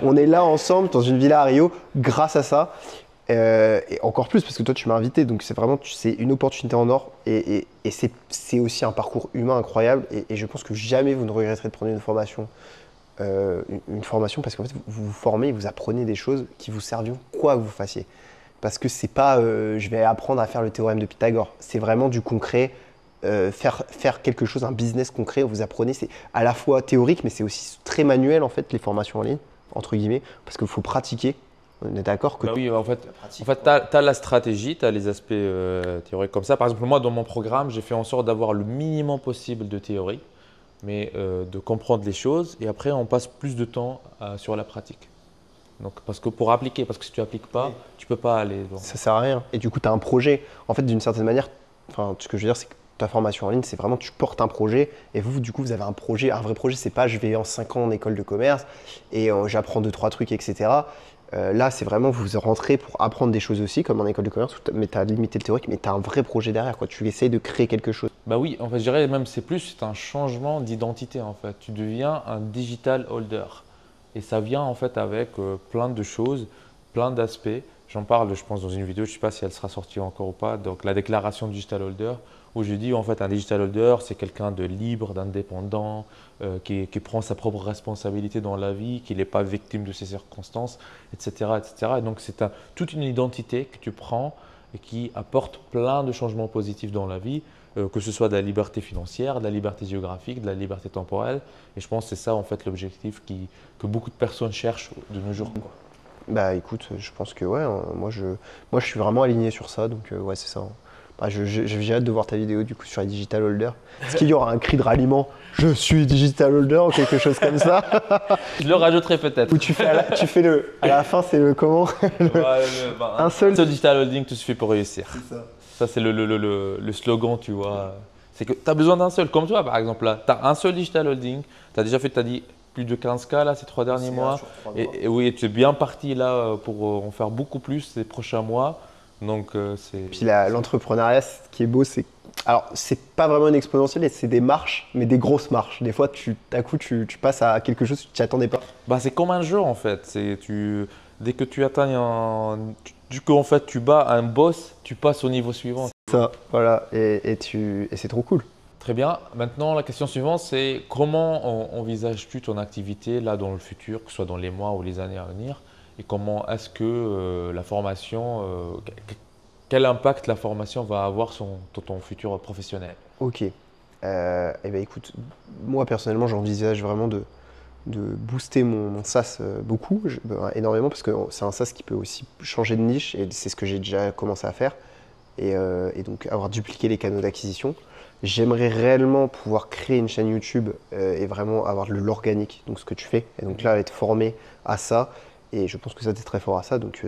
Speaker 1: On est là ensemble dans une villa à Rio grâce à ça. Et encore plus parce que toi, tu m'as invité. Donc, c'est une opportunité en or. Et c'est aussi un parcours humain incroyable. Et je pense que jamais vous ne regretterez de prendre une formation. Parce qu'en fait, vous vous formez, vous apprenez des choses qui vous serviront quoi que vous fassiez. Parce que c'est pas je vais apprendre à faire le théorème de Pythagore. C'est vraiment du concret. Faire quelque chose, un business concret, vous apprenez, c'est à la fois théorique, mais c'est aussi très manuel en fait, les formations en ligne, entre guillemets, parce qu'il faut pratiquer. On est d'accord que…
Speaker 2: Bah oui, en fait, tu as la stratégie, tu as les aspects théoriques comme ça. Par exemple, moi, dans mon programme, j'ai fait en sorte d'avoir le minimum possible de théorie, mais de comprendre les choses. Et après, on passe plus de temps sur la pratique. Donc, parce que pour appliquer, parce que si tu n'appliques pas, tu ne peux pas aller…
Speaker 1: Ça ne sert à rien. Et du coup, tu as un projet. En fait, d'une certaine manière, ce que je veux dire, c'est que ta formation en ligne, c'est vraiment tu portes un projet et vous, du coup, vous avez un projet, un vrai projet. C'est pas je vais en 5 ans en école de commerce et j'apprends 2-3 trucs, etc. Là, c'est vraiment, vous rentrez pour apprendre des choses aussi, comme en école de commerce, mais tu as limité le théorique, mais tu as un vrai projet derrière, quoi. Tu essayes de créer quelque chose.
Speaker 2: Bah oui, en fait, je dirais même c'est un changement d'identité en fait. Tu deviens un digital holder. Et ça vient en fait avec plein de choses, plein d'aspects. J'en parle, je pense, dans une vidéo, je ne sais pas si elle sera sortie encore ou pas. Donc la déclaration digital holder, où je dis en fait un digital holder, c'est quelqu'un de libre, d'indépendant, qui prend sa propre responsabilité dans la vie, qui n'est pas victime de ses circonstances, etc. etc. Et donc c'est toute une identité que tu prends et qui apporte plein de changements positifs dans la vie, que ce soit de la liberté financière, de la liberté géographique, de la liberté temporelle. Et je pense que c'est ça en fait l'objectif que beaucoup de personnes cherchent de nos jours, quoi.
Speaker 1: Bah écoute, je pense que ouais, moi je suis vraiment aligné sur ça, donc ouais, c'est ça. Bah, j'ai hâte de voir ta vidéo du coup sur les digital holders. Est-ce qu'il y aura un cri de ralliement « Je suis digital holder » ou quelque chose comme ça?
Speaker 2: Je le rajouterai peut-être.
Speaker 1: Ou tu fais à la fin, c'est le comment?
Speaker 2: Un seul digital holding, tout suffit pour réussir.
Speaker 1: C'est ça.
Speaker 2: Ça, c'est le slogan, tu vois. C'est que tu as besoin d'un seul. Comme toi, par exemple, là, tu as un seul digital holding. Tu as déjà fait, tu as dit, plus de 15K là, ces 3 derniers mois. Et oui, tu es bien parti là pour en faire beaucoup plus ces prochains mois. Donc,
Speaker 1: Puis l'entrepreneuriat, ce qui est beau, c'est. Alors, c'est pas vraiment une exponentielle, c'est des marches, mais des grosses marches. Des fois, d'un coup, tu passes à quelque chose que tu t'y attendais pas.
Speaker 2: Bah, c'est comme un jeu en fait. Dès que tu atteins du coup, en fait, tu bats un boss, tu passes au niveau suivant.
Speaker 1: Ça, voilà, et c'est trop cool.
Speaker 2: Très bien. Maintenant, la question suivante, c'est comment envisages-tu ton activité là dans le futur, que ce soit dans les mois ou les années à venir, et comment est-ce que la formation, quel impact la formation va avoir sur ton futur professionnel?
Speaker 1: Ok. Eh ben écoute, moi personnellement, j'envisage vraiment de booster mon SaaS beaucoup, énormément, parce que c'est un SaaS qui peut aussi changer de niche, et c'est ce que j'ai déjà commencé à faire, et donc avoir dupliqué les canaux d'acquisition. J'aimerais réellement pouvoir créer une chaîne YouTube et vraiment avoir de l'organique, donc ce que tu fais, et donc là être formé à ça, et je pense que ça t'es très fort à ça, donc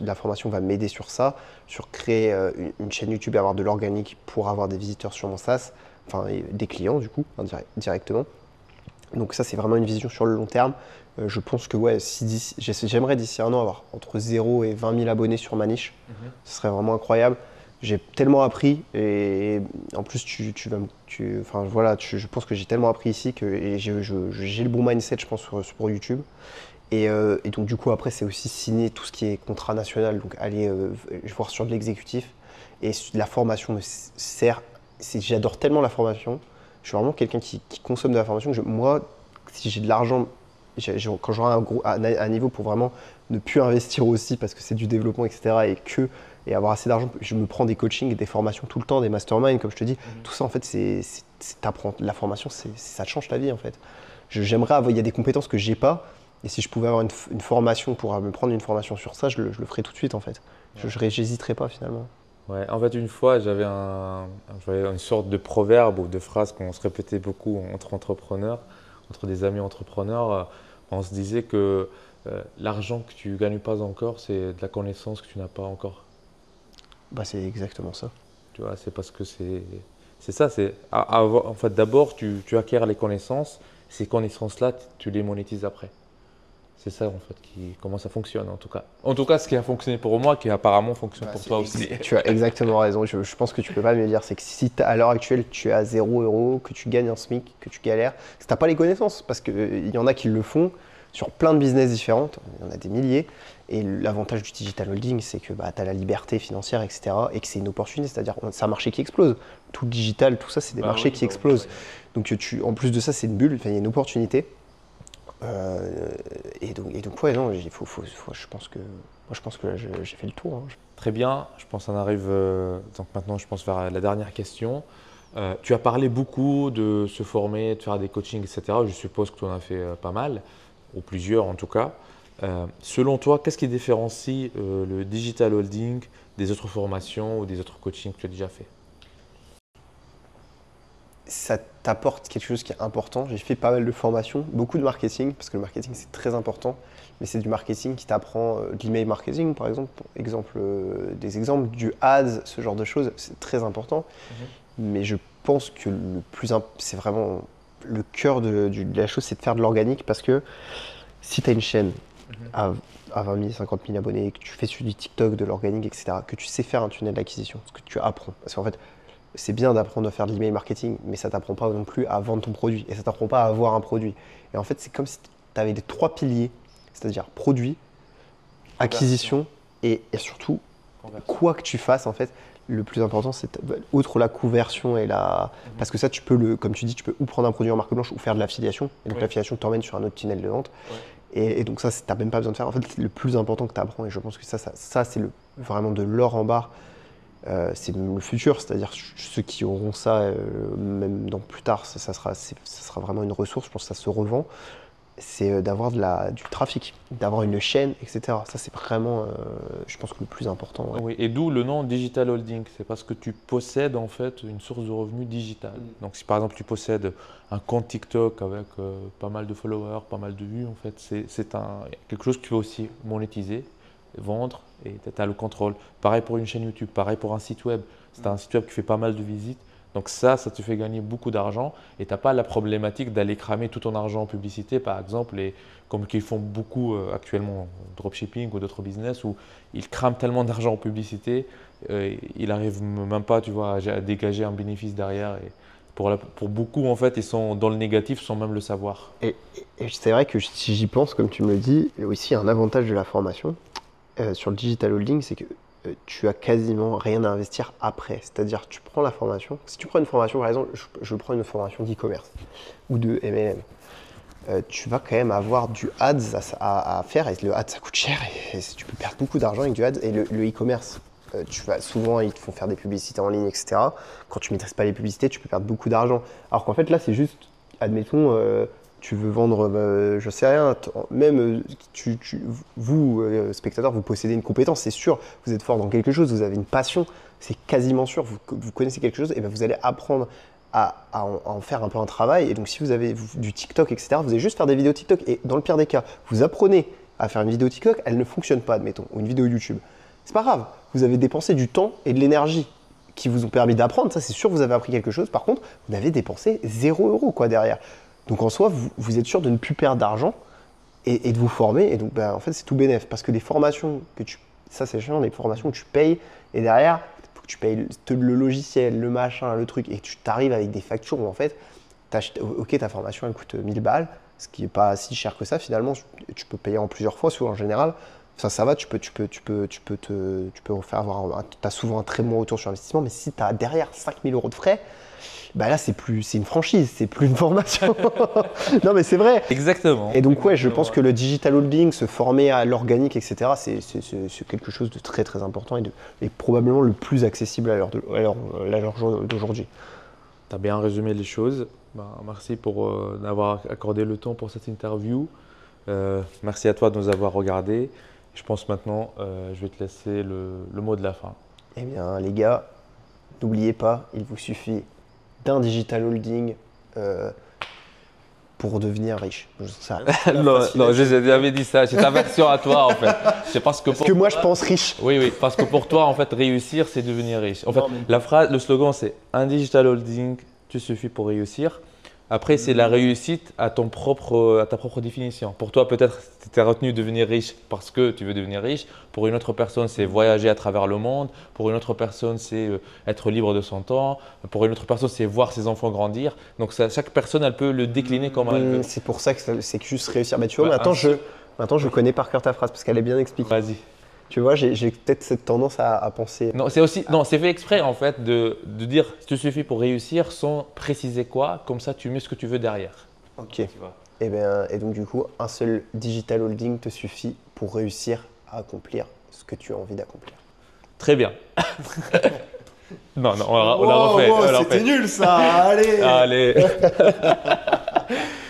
Speaker 1: la formation va m'aider sur ça, sur créer une chaîne YouTube et avoir de l'organique pour avoir des visiteurs sur mon SaaS, enfin des clients du coup, directement. Donc ça, c'est vraiment une vision sur le long terme. Je pense que ouais, j'aimerais d'ici un an avoir entre 0 et 20 000 abonnés sur ma niche. Ce serait vraiment incroyable. J'ai tellement appris et en plus, enfin, voilà, je pense que j'ai tellement appris ici que j'ai le bon mindset, je pense, pour YouTube. Et donc du coup, après, c'est aussi signer tout ce qui est contrat national, donc aller voir sur de l'exécutif. Et la formation me sert, j'adore tellement la formation. Je suis vraiment quelqu'un qui consomme de la formation. Moi, si j'ai de l'argent, quand j'aurai un niveau pour vraiment ne plus investir aussi parce que c'est du développement, etc. et avoir assez d'argent, je me prends des coachings et des formations tout le temps, des masterminds, comme je te dis. Tout ça, en fait, t'apprends. La formation, ça te change ta vie, en fait. J'aimerais avoir, il y a des compétences que j'ai pas. Et si je pouvais avoir une formation pour me prendre une formation sur ça, je le ferais tout de suite, en fait. J'hésiterais pas, finalement.
Speaker 2: Ouais, en fait, une fois, j'avais une sorte de proverbe ou de phrase qu'on se répétait beaucoup entre entrepreneurs, entre des amis entrepreneurs. On se disait que l'argent que tu ne gagnes pas encore, c'est de la connaissance que tu n'as pas encore.
Speaker 1: Bah, c'est exactement ça.
Speaker 2: Tu vois, c'est parce que c'est ça. En fait, d'abord, tu acquiers les connaissances. Ces connaissances-là, tu les monétises après. C'est ça en fait comment ça fonctionne en tout cas. En tout cas, ce qui a fonctionné pour moi, qui apparemment fonctionne pour toi aussi.
Speaker 1: Tu as exactement raison. Je pense que tu peux pas me dire, c'est que si à l'heure actuelle tu es à 0 €, que tu gagnes un SMIC, que tu galères, c'est que tu n'as pas les connaissances. Parce qu'il y en a qui le font sur plein de business différents, il y en a des milliers. Et l'avantage du digital holding, c'est que tu as la liberté financière, etc. Et que c'est une opportunité, c'est-à-dire que c'est un marché qui explose. Tout le digital, tout ça, c'est des marchés qui explosent. Donc en plus de ça, c'est une bulle, il y a une opportunité. Et donc ouais, non, je pense que là, j'ai fait le tour. Hein.
Speaker 2: Très bien, je pense qu'on arrive donc maintenant je pense vers la dernière question. Tu as parlé beaucoup de se former, de faire des coachings, etc. Je suppose que tu en as fait pas mal, ou plusieurs en tout cas. Selon toi, qu'est-ce qui différencie le digital holding des autres formations ou des autres coachings que tu as déjà fait?
Speaker 1: Ça t'apporte quelque chose qui est important. J'ai fait pas mal de formations, beaucoup de marketing, parce que le marketing c'est très important, mais c'est du marketing qui t'apprend de l'email marketing par exemple, des exemples, du ads, ce genre de choses, c'est très important. Mais je pense que c'est vraiment le cœur de la chose, c'est de faire de l'organique, parce que si tu as une chaîne à 20 000, 50 000 abonnés, que tu fais sur du TikTok, de l'organique, etc., que tu sais faire un tunnel d'acquisition, ce que tu apprends. Parce qu'en fait, c'est bien d'apprendre à faire de l'email marketing, mais ça ne t'apprend pas non plus à vendre ton produit et ça ne t'apprend pas à avoir un produit. Et en fait, c'est comme si tu avais les 3 piliers, c'est-à-dire produit, acquisition et surtout, quoi que tu fasses, en fait, le plus important, c'est outre la conversion et la… Parce que ça, tu peux, comme tu dis, tu peux ou prendre un produit en marque blanche ou faire de l'affiliation. Et donc l'affiliation t'emmène sur un autre tunnel de vente. Et donc ça, tu n'as même pas besoin de faire. En fait, c'est le plus important que tu apprends. Et je pense que ça c'est vraiment de l'or en barre. C'est le futur, c'est-à-dire ceux qui auront ça, même dans plus tard, ça sera vraiment une ressource. Je pense que ça se revend. C'est d'avoir du trafic, d'avoir une chaîne, etc. Ça, c'est vraiment, je pense, que le plus important. Ouais.
Speaker 2: Oui, et d'où le nom Digital Holding. C'est parce que tu possèdes en fait une source de revenus digitale. Donc, si par exemple tu possèdes un compte TikTok avec pas mal de followers, pas mal de vues, en fait, c'est quelque chose que tu peux aussi monétiser, vendre et tu as le contrôle. Pareil pour une chaîne YouTube, pareil pour un site web. C'est un site web qui fait pas mal de visites. Donc ça te fait gagner beaucoup d'argent et tu n'as pas la problématique d'aller cramer tout ton argent en publicité, par exemple, et comme qu'ils font beaucoup actuellement, dropshipping ou d'autres business, où ils crament tellement d'argent en publicité, ils n'arrivent même pas, tu vois, à dégager un bénéfice derrière. Et pour beaucoup, en fait, ils sont dans le négatif sans même le savoir.
Speaker 1: Et c'est vrai que si j'y pense, comme tu me le dis, il y a aussi un avantage de la formation sur le digital holding, c'est que tu as quasiment rien à investir après. C'est-à-dire, tu prends la formation. Si tu prends une formation, par exemple, je prends une formation d'e-commerce ou de MLM, tu vas quand même avoir du ads à faire. Et le ads, ça coûte cher et tu peux perdre beaucoup d'argent avec du ads. Et le e-commerce, souvent, ils te font faire des publicités en ligne, etc. Quand tu ne maîtrises pas les publicités, tu peux perdre beaucoup d'argent. Alors qu'en fait, là, c'est juste, admettons, tu veux vendre, je sais rien, même vous, spectateurs, vous possédez une compétence, c'est sûr, vous êtes fort dans quelque chose, vous avez une passion, c'est quasiment sûr, vous connaissez quelque chose, et bien vous allez apprendre à en faire un peu un travail. Et donc, si vous avez du TikTok, etc., vous allez juste faire des vidéos TikTok. Et dans le pire des cas, vous apprenez à faire une vidéo TikTok, elle ne fonctionne pas, admettons, ou une vidéo YouTube. C'est pas grave, vous avez dépensé du temps et de l'énergie qui vous ont permis d'apprendre, ça c'est sûr, vous avez appris quelque chose. Par contre, vous avez dépensé 0 € quoi derrière. Donc en soi, vous êtes sûr de ne plus perdre d'argent et de vous former. Et donc en fait, c'est tout bénef. Parce que les formations ça c'est chiant, les formations que tu payes et derrière, il faut que tu payes le logiciel, le machin, le truc, et que tu t'arrives avec des factures où en fait, ok, ta formation elle coûte 1000 balles, ce qui n'est pas si cher que ça finalement. Tu peux payer en plusieurs fois, souvent en général. Ça va, tu peux faire tu as souvent un très bon retour sur investissement, mais si tu as derrière 5000 € de frais, bah là c'est une franchise, c'est plus une formation. Non mais c'est vrai.
Speaker 2: Exactement.
Speaker 1: Et donc je pense que le digital holding, se former à l'organique, etc., c'est quelque chose de très très important et probablement le plus accessible à l'heure d'aujourd'hui.
Speaker 2: Tu as bien résumé les choses. Merci d'avoir accordé le temps pour cette interview. Merci à toi de nous avoir regardés. Je pense maintenant, je vais te laisser le mot de la fin.
Speaker 1: Eh bien les gars, n'oubliez pas, il vous suffit d'un digital holding pour devenir riche.
Speaker 2: Non, j'avais dit ça. C'est ta version à toi en fait. C'est parce que
Speaker 1: moi je pense riche.
Speaker 2: Oui, parce que pour toi en fait réussir c'est devenir riche. En fait, le slogan c'est un digital holding, tu suffit pour réussir. Après, c'est la réussite à ta propre définition. Pour toi, peut-être, tu es retenu de devenir riche parce que tu veux devenir riche. Pour une autre personne, c'est voyager à travers le monde. Pour une autre personne, c'est être libre de son temps. Pour une autre personne, c'est voir ses enfants grandir. Donc, chaque personne, elle peut le décliner comme elle veut.
Speaker 1: C'est pour ça que c'est juste réussir. Mais tu vois, maintenant, je connais par cœur ta phrase parce qu'elle est bien expliquée.
Speaker 2: Vas-y.
Speaker 1: Tu vois, j'ai peut-être cette tendance à penser…
Speaker 2: Non, c'est fait exprès en fait de dire « il suffit pour réussir » sans préciser quoi, comme ça tu mets ce que tu veux derrière.
Speaker 1: Ok. Et donc du coup, un seul digital holding te suffit pour réussir à accomplir ce que tu as envie d'accomplir.
Speaker 2: Très bien. Non, on l'a refait.
Speaker 1: C'était nul ça, allez.